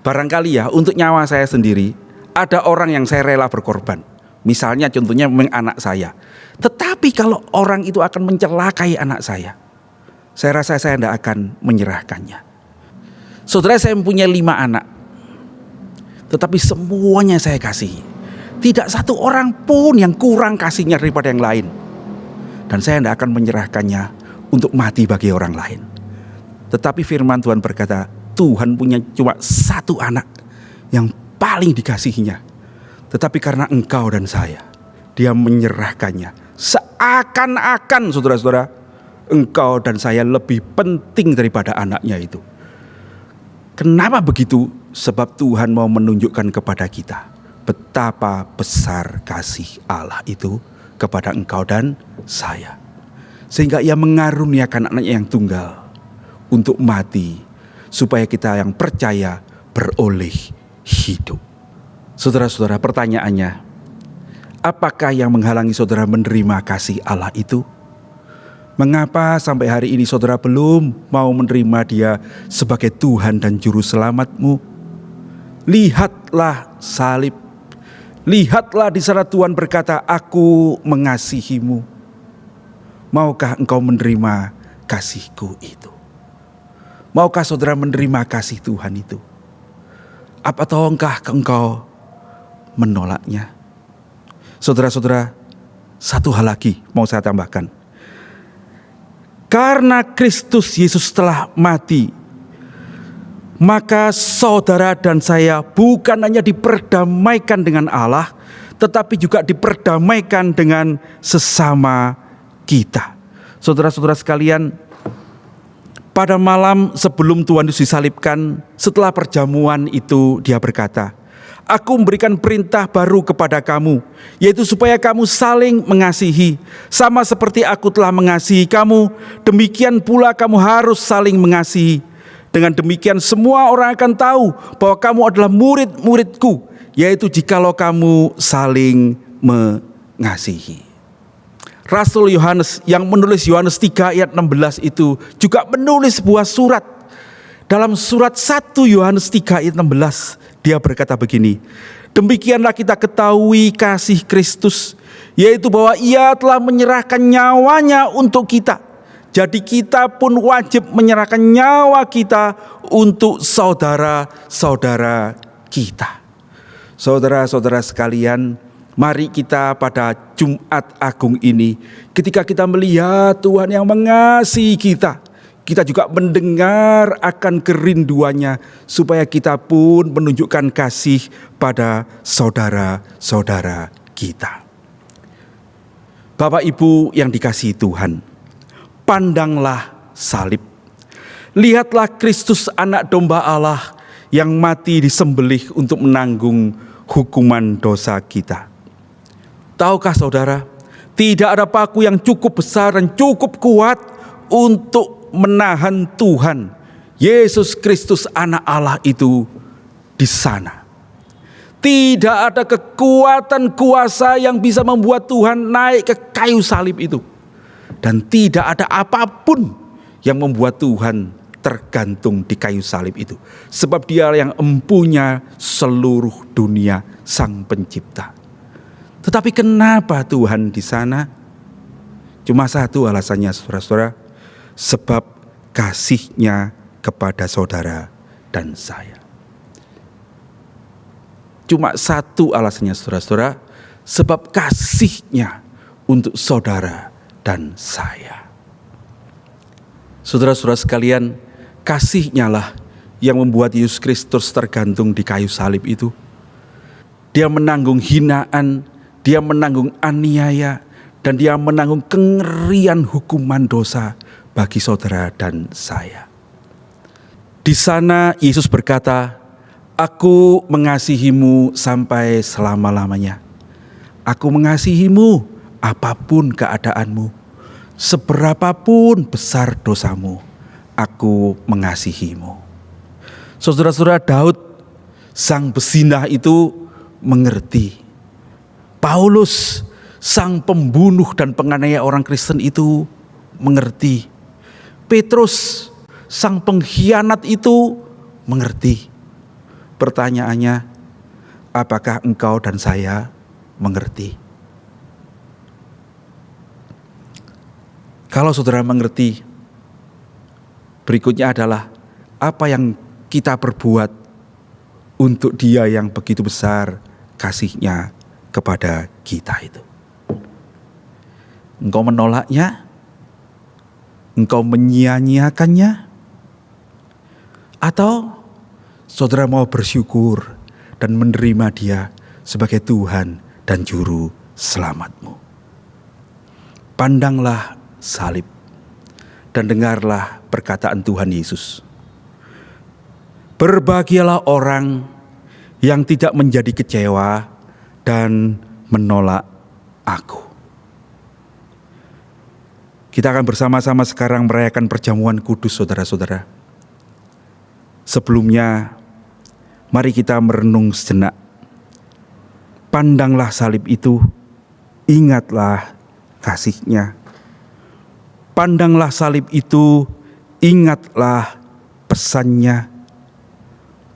barangkali ya untuk nyawa saya sendiri ada orang yang saya rela berkorban. Misalnya contohnya memang anak saya. Tetapi kalau orang itu akan mencelakai anak saya rasa saya tidak akan menyerahkannya. Saudara, saya mempunyai 5 anak, tetapi semuanya saya kasihi. Tidak satu orang pun yang kurang kasihnya daripada yang lain. Dan saya tidak akan menyerahkannya untuk mati bagi orang lain. Tetapi firman Tuhan berkata, Tuhan punya cuma 1 anak yang paling dikasihinya. Tetapi karena engkau dan saya, Dia menyerahkannya. Seakan-akan saudara-saudara, engkau dan saya lebih penting daripada anaknya itu. Kenapa begitu? Sebab Tuhan mau menunjukkan kepada kita betapa besar kasih Allah itu kepada engkau dan saya. Sehingga Ia mengaruniakan anaknya yang tunggal untuk mati, supaya kita yang percaya beroleh hidup. Saudara-saudara, pertanyaannya, apakah yang menghalangi saudara menerima kasih Allah itu? Mengapa sampai hari ini saudara belum mau menerima Dia sebagai Tuhan dan Juru Selamatmu? Lihatlah salib. Lihatlah di sana Tuhan berkata, aku mengasihimu. Maukah engkau menerima kasih-Ku itu? Maukah saudara menerima kasih Tuhan itu? Apa tahukah engkau menolaknya? Saudara-saudara, satu hal lagi mau saya tambahkan. Karena Kristus Yesus telah mati, maka saudara dan saya bukan hanya diperdamaikan dengan Allah, tetapi juga diperdamaikan dengan sesama kita. Saudara-saudara sekalian, pada malam sebelum Tuhan Yesus disalibkan, setelah perjamuan itu Dia berkata, aku memberikan perintah baru kepada kamu, yaitu supaya kamu saling mengasihi. Sama seperti aku telah mengasihi kamu, demikian pula kamu harus saling mengasihi. Dengan demikian semua orang akan tahu bahwa kamu adalah murid-muridku, yaitu jikalau kamu saling mengasihi. Rasul Yohanes yang menulis Yohanes 3 ayat 16 itu juga menulis sebuah surat. Dalam surat 1 Yohanes 3 ayat 16 dia berkata begini, demikianlah kita ketahui kasih Kristus, yaitu bahwa Ia telah menyerahkan nyawanya untuk kita. Jadi kita pun wajib menyerahkan nyawa kita untuk saudara-saudara kita. Saudara-saudara sekalian, mari kita pada Jumat Agung ini, ketika kita melihat Tuhan yang mengasihi kita, kita juga mendengar akan kerinduannya supaya kita pun menunjukkan kasih pada saudara-saudara kita. Bapak Ibu yang dikasihi Tuhan, pandanglah salib. Lihatlah Kristus anak domba Allah yang mati disembelih untuk menanggung hukuman dosa kita. Tahukah saudara, tidak ada paku yang cukup besar dan cukup kuat untuk menahan Tuhan Yesus Kristus anak Allah itu di sana. Tidak ada kekuatan kuasa yang bisa membuat Tuhan naik ke kayu salib itu. Dan tidak ada apapun yang membuat Tuhan tergantung di kayu salib itu. Sebab Dia yang empunya seluruh dunia, Sang Pencipta. Tetapi kenapa Tuhan di sana? Cuma satu alasannya, saudara-saudara. Sebab kasih-Nya kepada saudara dan saya. Cuma satu alasannya, saudara-saudara. Sebab kasih-Nya untuk saudara dan saya. Saudara-saudara sekalian, kasih-Nya lah yang membuat Yesus Kristus tergantung di kayu salib itu. Dia menanggung hinaan, Dia menanggung aniaya, dan Dia menanggung kengerian hukuman dosa bagi saudara dan saya. Di sana Yesus berkata, aku mengasihimu sampai selama-lamanya. Aku mengasihimu apapun keadaanmu, seberapapun besar dosamu, aku mengasihimu. Saudara-saudara, Daud sang pezinah itu mengerti. Paulus sang pembunuh dan penganiaya orang Kristen itu mengerti. Petrus sang pengkhianat itu mengerti. Pertanyaannya, apakah engkau dan saya mengerti? Kalau saudara mengerti, berikutnya adalah apa yang kita perbuat untuk Dia yang begitu besar kasih-Nya kepada kita itu. Engkau menolaknya? Engkau menyia-nyiakannya? Atau saudara mau bersyukur dan menerima Dia sebagai Tuhan dan Juru Selamatmu? Pandanglah salib dan dengarlah perkataan Tuhan Yesus. Berbahagialah orang yang tidak menjadi kecewa dan menolak aku. Kita akan bersama-sama sekarang merayakan perjamuan kudus, saudara-saudara. Sebelumnya, mari kita merenung sejenak. Pandanglah salib itu, ingatlah kasih-Nya. Pandanglah salib itu, ingatlah pesannya.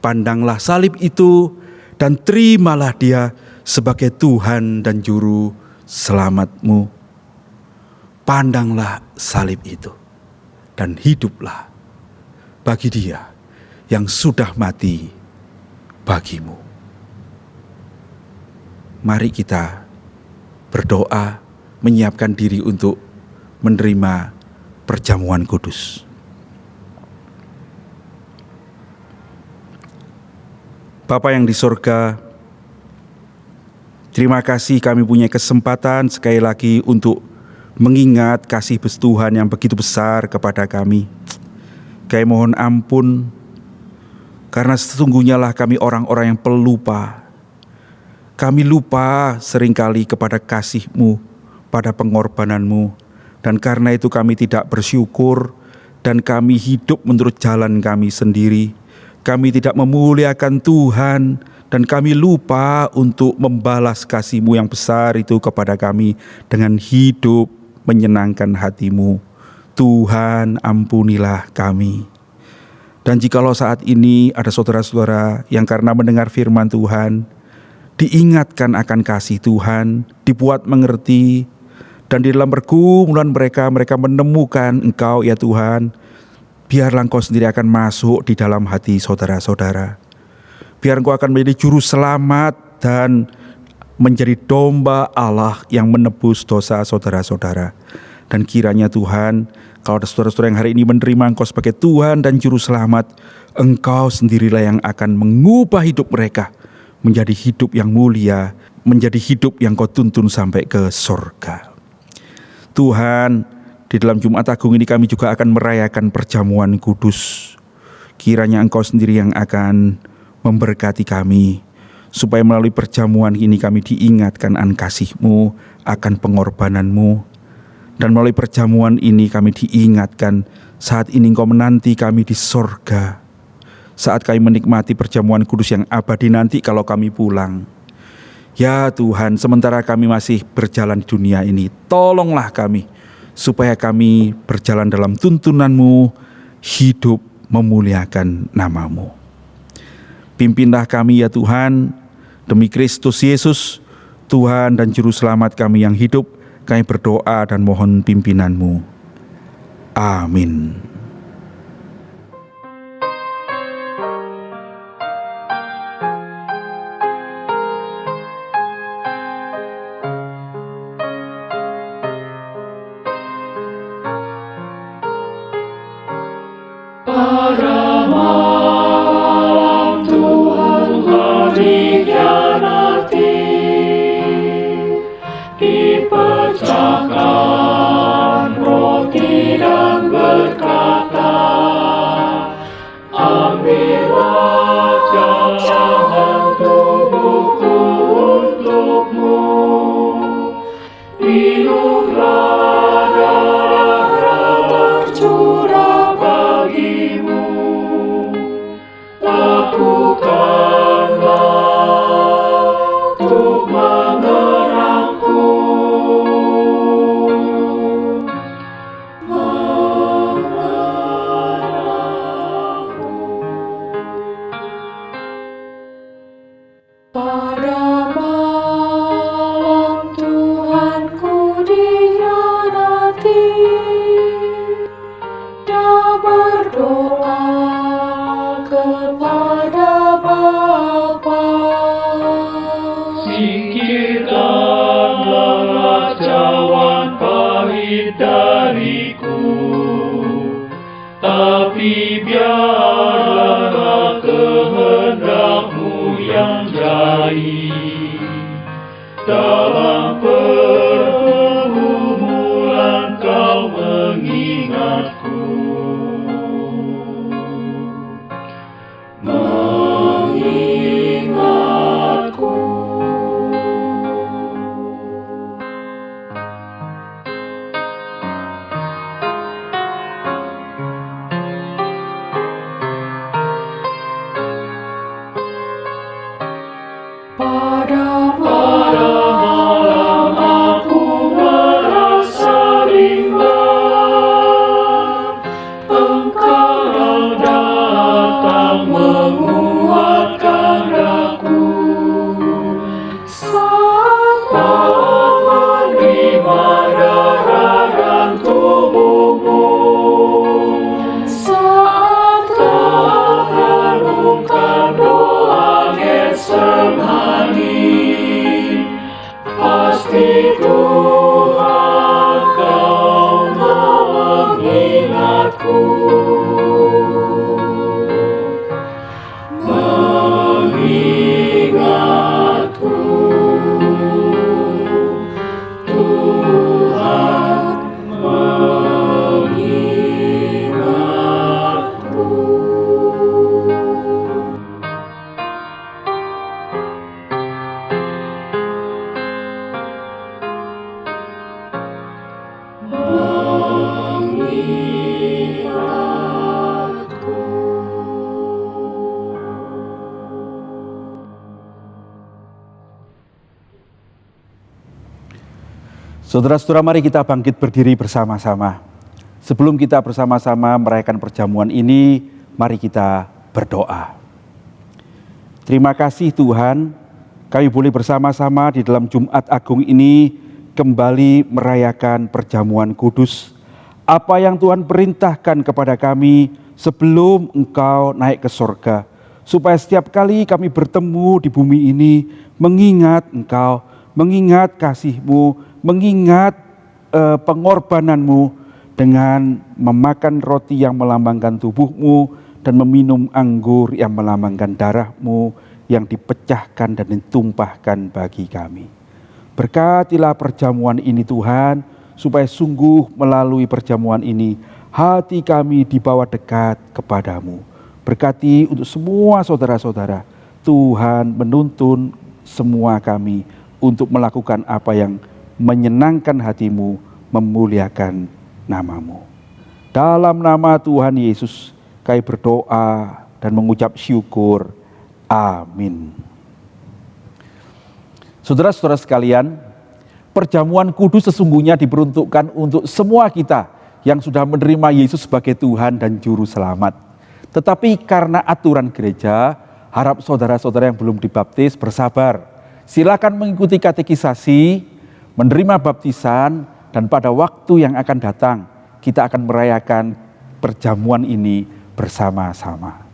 Pandanglah salib itu dan terimalah Dia sebagai Tuhan dan Juru Selamatmu. Pandanglah salib itu dan hiduplah bagi Dia yang sudah mati bagimu. Mari kita berdoa, menyiapkan diri untuk menerima perjamuan kudus. Bapa yang di sorga, terima kasih kami punya kesempatan sekali lagi untuk mengingat kasih Tuhan yang begitu besar kepada kami. Kami mohon ampun, karena sesungguhnya lah kami orang-orang yang pelupa. Kami lupa seringkali kepada kasih-Mu, pada pengorbanan-Mu. Dan karena itu kami tidak bersyukur, dan kami hidup menurut jalan kami sendiri. Kami tidak memuliakan Tuhan, dan kami lupa untuk membalas kasih-Mu yang besar itu kepada kami dengan hidup menyenangkan hati-Mu. Tuhan, ampunilah kami. Dan jikalau saat ini ada saudara-saudara yang karena mendengar firman Tuhan, diingatkan akan kasih Tuhan, dibuat mengerti, dan di dalam pergumulan mereka menemukan Engkau ya Tuhan, biarlah Engkau sendiri akan masuk di dalam hati saudara-saudara. Biar Engkau akan menjadi juru selamat dan menjadi domba Allah yang menebus dosa saudara-saudara. Dan kiranya Tuhan, kalau ada saudara-saudara yang hari ini menerima Engkau sebagai Tuhan dan juru selamat, Engkau sendirilah yang akan mengubah hidup mereka menjadi hidup yang mulia, menjadi hidup yang Kau tuntun sampai ke sorga. Tuhan, di dalam Jumat Agung ini kami juga akan merayakan perjamuan kudus. Kiranya Engkau sendiri yang akan memberkati kami, supaya melalui perjamuan ini kami diingatkan akan kasih-Mu, akan pengorbanan-Mu. Dan melalui perjamuan ini kami diingatkan saat ini Engkau menanti kami di sorga. Saat kami menikmati perjamuan kudus yang abadi nanti kalau kami pulang. Ya Tuhan, sementara kami masih berjalan di dunia ini, tolonglah kami supaya kami berjalan dalam tuntunan-Mu, hidup memuliakan nama-Mu. Pimpinlah kami ya Tuhan, demi Kristus Yesus, Tuhan dan Juru Selamat kami yang hidup, kami berdoa dan mohon pimpinan-Mu. Amin. Pada malam Tuhan telah dikhianati, dipecahkan roti dan berkata, ambillah cawan tubuhku untukmu, minumlah darah tercurah bagimu, lakukanlah untuk mengenangku. Pada malam Tuhanku dikhianati, dia berdoa kepada Bapa. Singkirkanlah cawan pahit dariku, tapi biarlah kehendak-Mu yang jadi. Dalam pergumulan Kau mengingatku, mengingatku. Pada malam Saudara-saudara, mari kita bangkit berdiri bersama-sama. Sebelum kita bersama-sama merayakan perjamuan ini, mari kita berdoa. Terima kasih Tuhan, kami boleh bersama-sama di dalam Jumat Agung ini kembali merayakan perjamuan kudus. Apa yang Tuhan perintahkan kepada kami sebelum Engkau naik ke surga, supaya setiap kali kami bertemu di bumi ini, mengingat Engkau, mengingat kasih-Mu, mengingat pengorbanan-Mu dengan memakan roti yang melambangkan tubuh-Mu dan meminum anggur yang melambangkan darah-Mu yang dipecahkan dan ditumpahkan bagi kami. Berkatilah perjamuan ini Tuhan, supaya sungguh melalui perjamuan ini hati kami dibawa dekat kepadamu. Berkati untuk semua saudara-saudara, Tuhan menuntun semua kami untuk melakukan apa yang menyenangkan hatimu, memuliakan namamu. Dalam nama Tuhan Yesus, kami berdoa dan mengucap syukur. Amin. Saudara-saudara sekalian, perjamuan kudus sesungguhnya diperuntukkan untuk semua kita yang sudah menerima Yesus sebagai Tuhan dan Juru Selamat. Tetapi karena aturan gereja, harap saudara-saudara yang belum dibaptis bersabar. Silakan mengikuti katekisasi, menerima baptisan, dan pada waktu yang akan datang, kita akan merayakan perjamuan ini bersama-sama.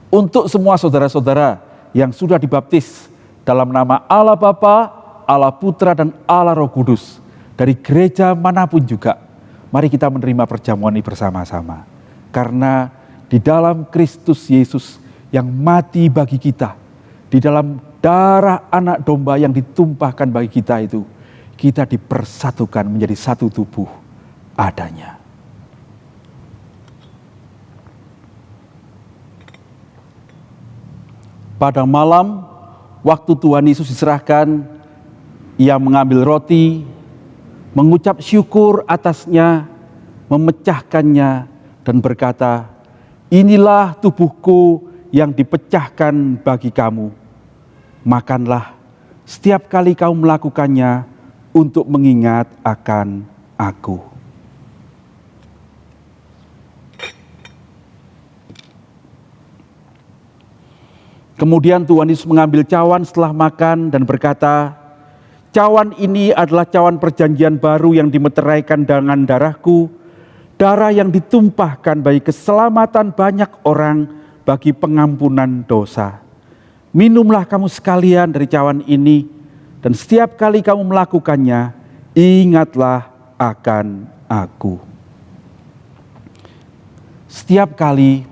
Untuk semua saudara-saudara yang sudah dibaptis dalam nama Allah Bapa, Allah Putra, dan Allah Roh Kudus, dari gereja manapun juga, mari kita menerima perjamuan ini bersama-sama. Karena di dalam Kristus Yesus yang mati bagi kita, di dalam darah anak domba yang ditumpahkan bagi kita itu, kita dipersatukan menjadi satu tubuh adanya. Pada malam, waktu Tuhan Yesus diserahkan, Ia mengambil roti, mengucap syukur atasnya, memecahkannya, dan berkata, "Inilah tubuhku yang dipecahkan bagi kamu. Makanlah setiap kali kau melakukannya untuk mengingat akan aku." Kemudian Tuhan Yesus mengambil cawan setelah makan dan berkata, "Cawan ini adalah cawan perjanjian baru yang dimeteraikan dengan darahku, darah yang ditumpahkan bagi keselamatan banyak orang bagi pengampunan dosa. Minumlah kamu sekalian dari cawan ini, dan setiap kali kamu melakukannya, ingatlah akan aku." Setiap kali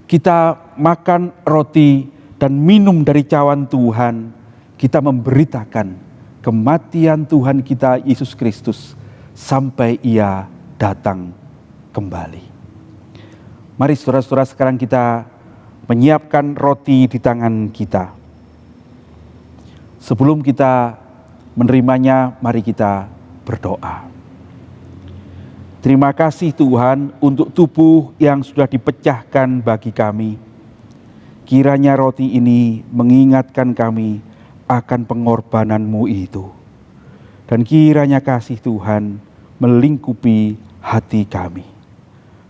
kita makan roti dan minum dari cawan Tuhan, kita memberitakan kematian Tuhan kita Yesus Kristus sampai Ia datang kembali. Mari saudara-saudara, sekarang kita menyiapkan roti di tangan kita. Sebelum kita menerimanya, mari kita berdoa. Terima kasih Tuhan untuk tubuh yang sudah dipecahkan bagi kami. Kiranya roti ini mengingatkan kami akan pengorbanan-Mu itu. Dan kiranya kasih Tuhan melingkupi hati kami.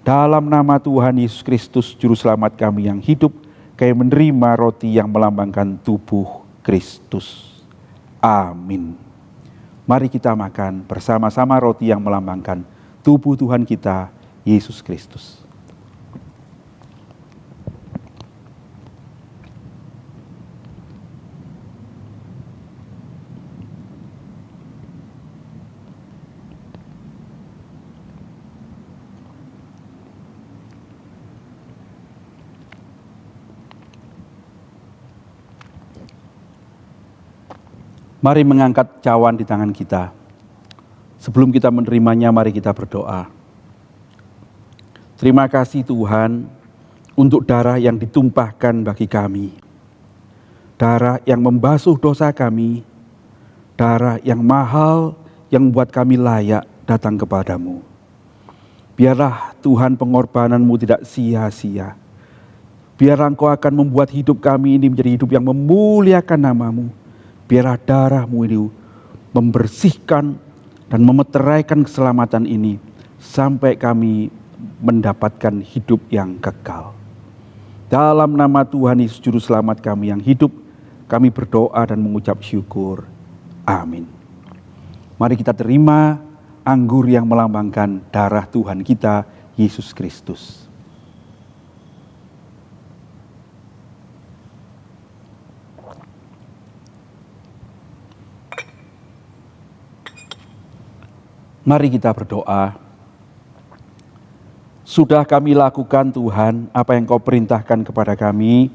Dalam nama Tuhan Yesus Kristus, Juru Selamat kami yang hidup, kami menerima roti yang melambangkan tubuh Kristus. Amin. Mari kita makan bersama-sama roti yang melambangkan tubuh Tuhan kita, Yesus Kristus. Mari mengangkat cawan di tangan kita. Sebelum kita menerimanya, mari kita berdoa. Terima kasih Tuhan untuk darah yang ditumpahkan bagi kami. Darah yang membasuh dosa kami. Darah yang mahal yang membuat kami layak datang kepadamu. Biarlah Tuhan pengorbanan-Mu tidak sia-sia. Biarlah Engkau akan membuat hidup kami ini menjadi hidup yang memuliakan nama-Mu. Biarlah darah-Mu ini membersihkan dan memeteraikan keselamatan ini sampai kami mendapatkan hidup yang kekal. Dalam nama Tuhan Yesus Juru Selamat kami yang hidup, kami berdoa dan mengucap syukur. Amin. Mari kita terima anggur yang melambangkan darah Tuhan kita, Yesus Kristus. Mari kita berdoa. Sudah kami lakukan Tuhan apa yang Kau perintahkan kepada kami,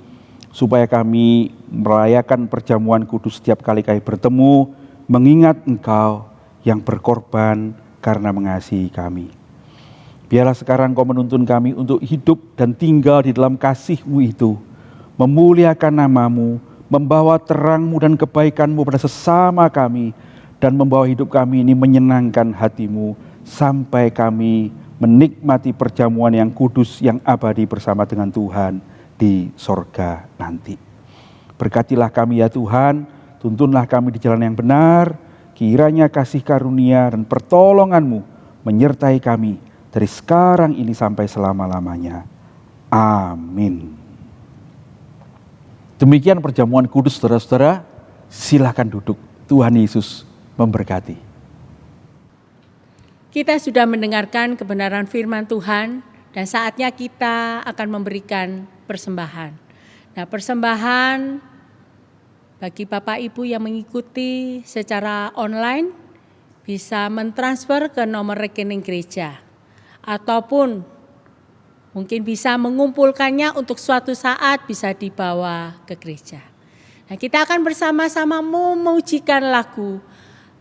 supaya kami merayakan perjamuan kudus setiap kali kami bertemu, mengingat Engkau yang berkorban karena mengasihi kami. Biarlah sekarang Kau menuntun kami untuk hidup dan tinggal di dalam kasih-Mu itu, memuliakan nama-Mu, membawa terang-Mu dan kebaikan-Mu pada sesama kami, dan membawa hidup kami ini menyenangkan hati-Mu, sampai kami menikmati perjamuan yang kudus, yang abadi bersama dengan Tuhan di sorga nanti. Berkatilah kami ya Tuhan, tuntunlah kami di jalan yang benar, kiranya kasih karunia dan pertolongan-Mu menyertai kami dari sekarang ini sampai selama-lamanya. Amin. Demikian perjamuan kudus, saudara-saudara. Silakan duduk. Tuhan Yesus memberkati. Kita sudah mendengarkan kebenaran firman Tuhan dan saatnya kita akan memberikan persembahan. Nah, persembahan bagi Bapak Ibu yang mengikuti secara online bisa mentransfer ke nomor rekening gereja ataupun mungkin bisa mengumpulkannya untuk suatu saat bisa dibawa ke gereja. Nah, kita akan bersama-sama memujikan lagu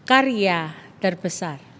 Karya Terbesar.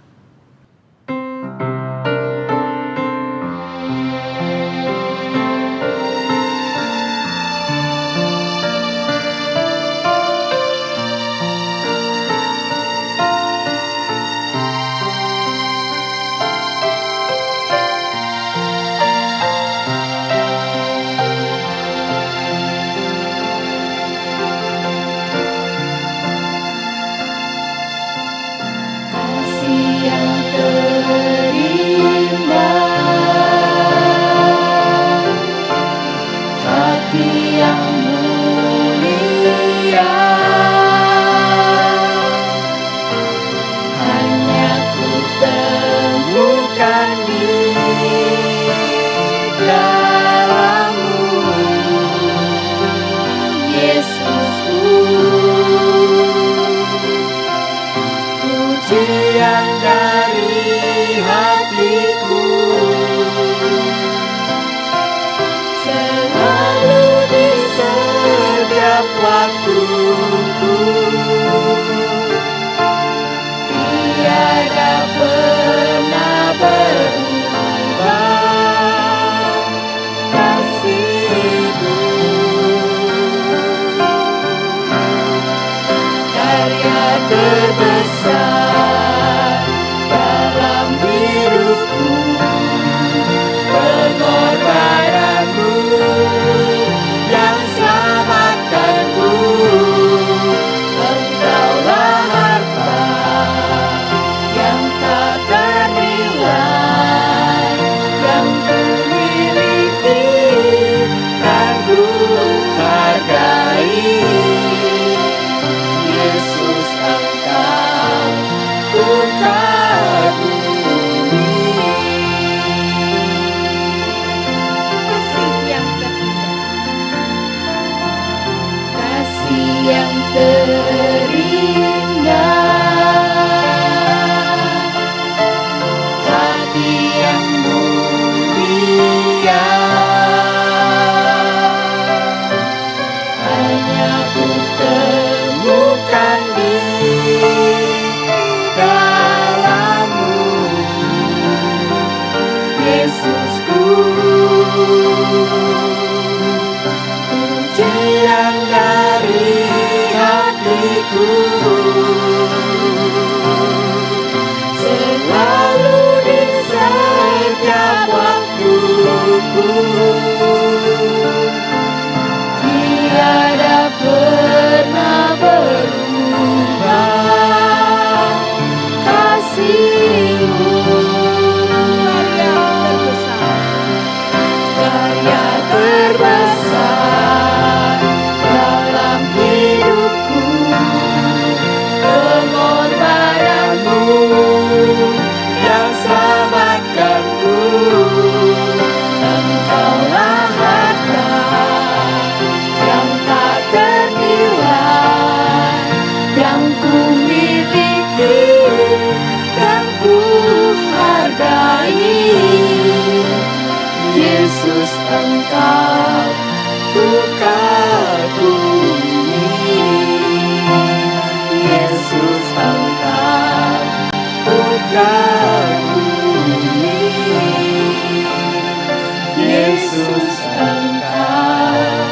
yang ku miliki dan ku hargai. Yesus, Engkau ku kagumi. Yesus, Engkau ku kagumi. Yesus, Engkau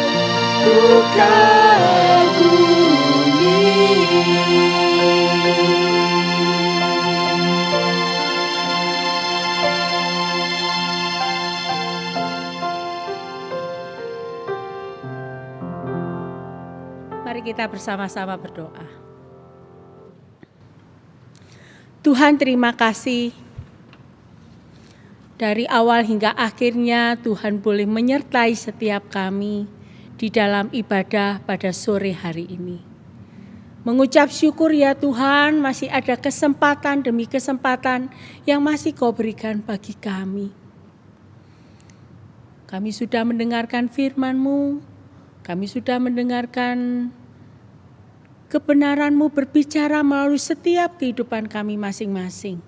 ku kagumi. Mari kita bersama-sama berdoa. Tuhan, terima kasih. Dari awal hingga akhirnya Tuhan boleh menyertai setiap kami di dalam ibadah pada sore hari ini. Mengucap syukur ya Tuhan, masih ada kesempatan demi kesempatan yang masih Kau berikan bagi kami. Kami sudah mendengarkan firman-Mu, kami sudah mendengarkan kebenaran-Mu berbicara melalui setiap kehidupan kami masing-masing.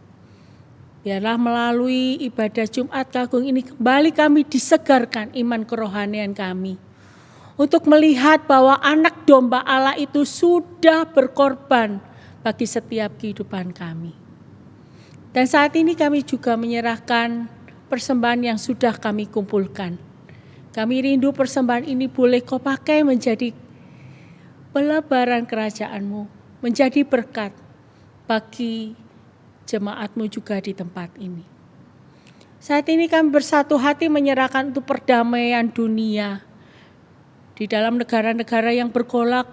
Biarlah melalui ibadah Jumat Agung ini kembali kami disegarkan iman kerohanian kami. Untuk melihat bahwa anak domba Allah itu sudah berkorban bagi setiap kehidupan kami. Dan saat ini kami juga menyerahkan persembahan yang sudah kami kumpulkan. Kami rindu persembahan ini boleh Kau pakai menjadi pelebaran kerajaan-Mu, menjadi berkat bagi jemaat-Mu juga di tempat ini. Saat ini kami bersatu hati menyerahkan untuk perdamaian dunia. Di dalam negara-negara yang bergolak,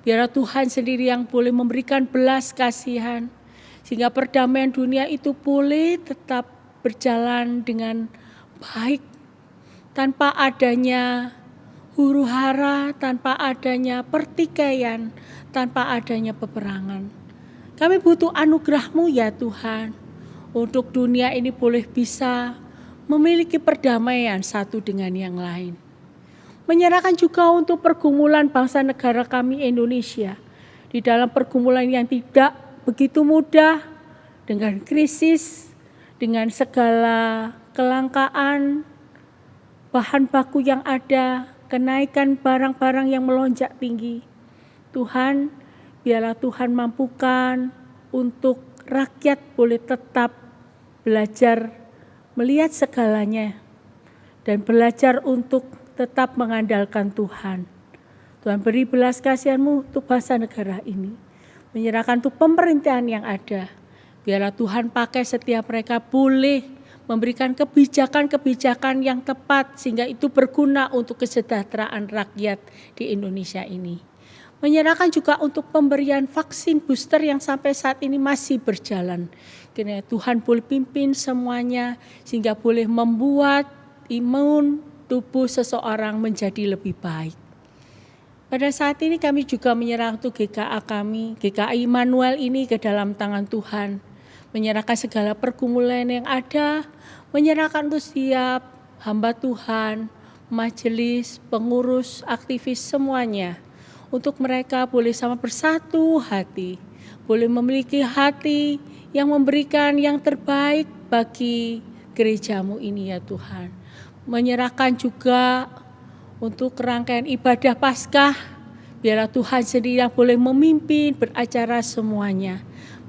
biarlah Tuhan sendiri yang boleh memberikan belas kasihan, sehingga perdamaian dunia itu boleh tetap berjalan dengan baik, tanpa adanya huru hara, tanpa adanya pertikaian, tanpa adanya peperangan. Kami butuh anugerah-Mu ya Tuhan, untuk dunia ini boleh bisa memiliki perdamaian satu dengan yang lain. Menyerahkan juga untuk pergumulan bangsa negara kami Indonesia, di dalam pergumulan yang tidak begitu mudah, dengan krisis, dengan segala kelangkaan bahan baku yang ada, kenaikan barang-barang yang melonjak tinggi. Tuhan, biarlah Tuhan mampukan untuk rakyat boleh tetap belajar melihat segalanya dan belajar untuk tetap mengandalkan Tuhan. Tuhan, beri belas kasihan-Mu untuk bangsa negara ini. Menyerahkan untuk pemerintahan yang ada. Biarlah Tuhan pakai setiap mereka boleh memberikan kebijakan-kebijakan yang tepat sehingga itu berguna untuk kesejahteraan rakyat di Indonesia ini. Menyerahkan juga untuk pemberian vaksin booster yang sampai saat ini masih berjalan. Kiranya Tuhan boleh pimpin semuanya sehingga boleh membuat imun tubuh seseorang menjadi lebih baik. Pada saat ini kami juga menyerahkan untuk GKA kami, GKI Immanuel ini ke dalam tangan Tuhan. Menyerahkan segala pergumulan yang ada, menyerahkan untuk setiap hamba Tuhan, majelis, pengurus, aktivis semuanya. Untuk mereka boleh sama bersatu hati, boleh memiliki hati yang memberikan yang terbaik bagi gereja-Mu ini ya Tuhan. Menyerahkan juga untuk rangkaian ibadah Paskah, biarlah Tuhan sendiri yang boleh memimpin beracara semuanya.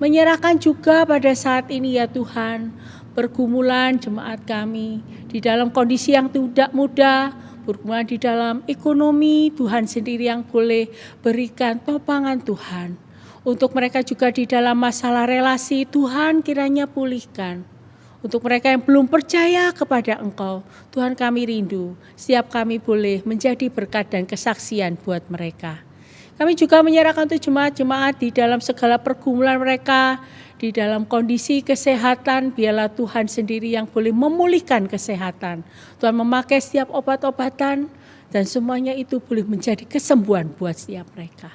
Menyerahkan juga pada saat ini ya Tuhan, pergumulan jemaat kami di dalam kondisi yang tidak mudah, pergumulan di dalam ekonomi, Tuhan sendiri yang boleh berikan topangan Tuhan. Untuk mereka juga di dalam masalah relasi, Tuhan kiranya pulihkan. Untuk mereka yang belum percaya kepada Engkau, Tuhan kami rindu, setiap kami boleh menjadi berkat dan kesaksian buat mereka. Kami juga menyerahkan untuk jemaat-jemaat di dalam segala pergumulan mereka, di dalam kondisi kesehatan, biarlah Tuhan sendiri yang boleh memulihkan kesehatan. Tuhan memakai setiap obat-obatan dan semuanya itu boleh menjadi kesembuhan buat setiap mereka.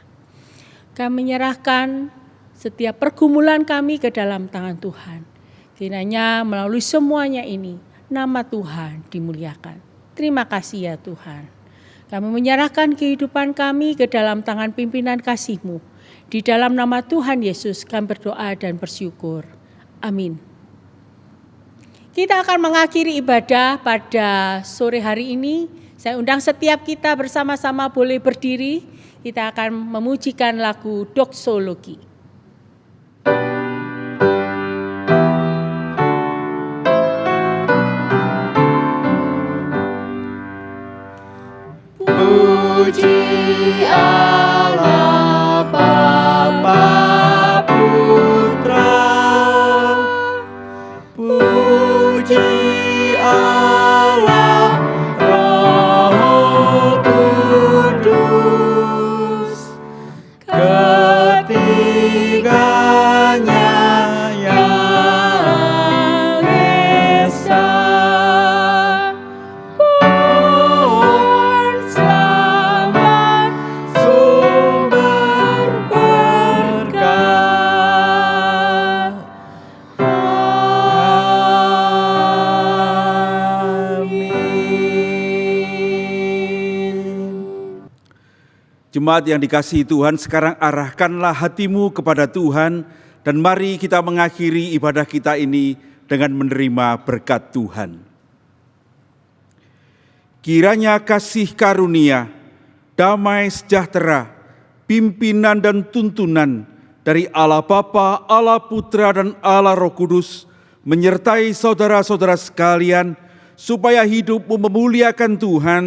Kami menyerahkan setiap pergumulan kami ke dalam tangan Tuhan. Kiranya melalui semuanya ini, nama Tuhan dimuliakan. Terima kasih ya Tuhan. Kami menyerahkan kehidupan kami ke dalam tangan pimpinan kasih-Mu. Di dalam nama Tuhan Yesus kami berdoa dan bersyukur. Amin. Kita akan mengakhiri ibadah pada sore hari ini. Saya undang setiap kita bersama-sama boleh berdiri. Kita akan memujikan lagu doksologi. Puji Allah Bapa Putra, puji Allah Roh Kudus, ketiganya yang esa. Jemaat yang dikasihi Tuhan, sekarang arahkanlah hatimu kepada Tuhan dan mari kita mengakhiri ibadah kita ini dengan menerima berkat Tuhan. Kiranya kasih karunia, damai sejahtera, pimpinan dan tuntunan dari Allah Bapa, Allah Putra dan Allah Roh Kudus menyertai saudara-saudara sekalian supaya hidupmu memuliakan Tuhan,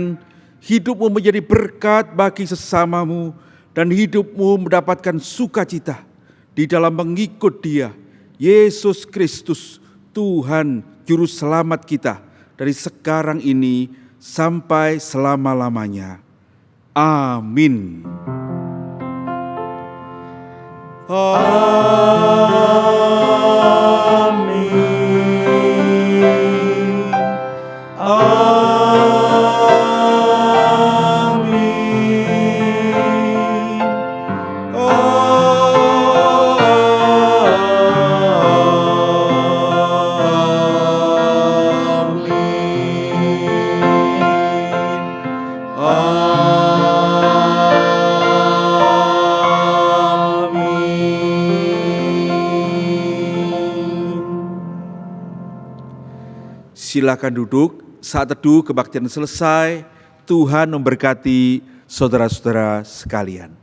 hidupmu menjadi berkat bagi sesamamu, dan hidupmu mendapatkan sukacita di dalam mengikut Dia, Yesus Kristus, Tuhan Juru Selamat kita, dari sekarang ini sampai selama-lamanya. Amin. Silakan duduk, saat teduh kebaktian selesai, Tuhan memberkati saudara-saudara sekalian.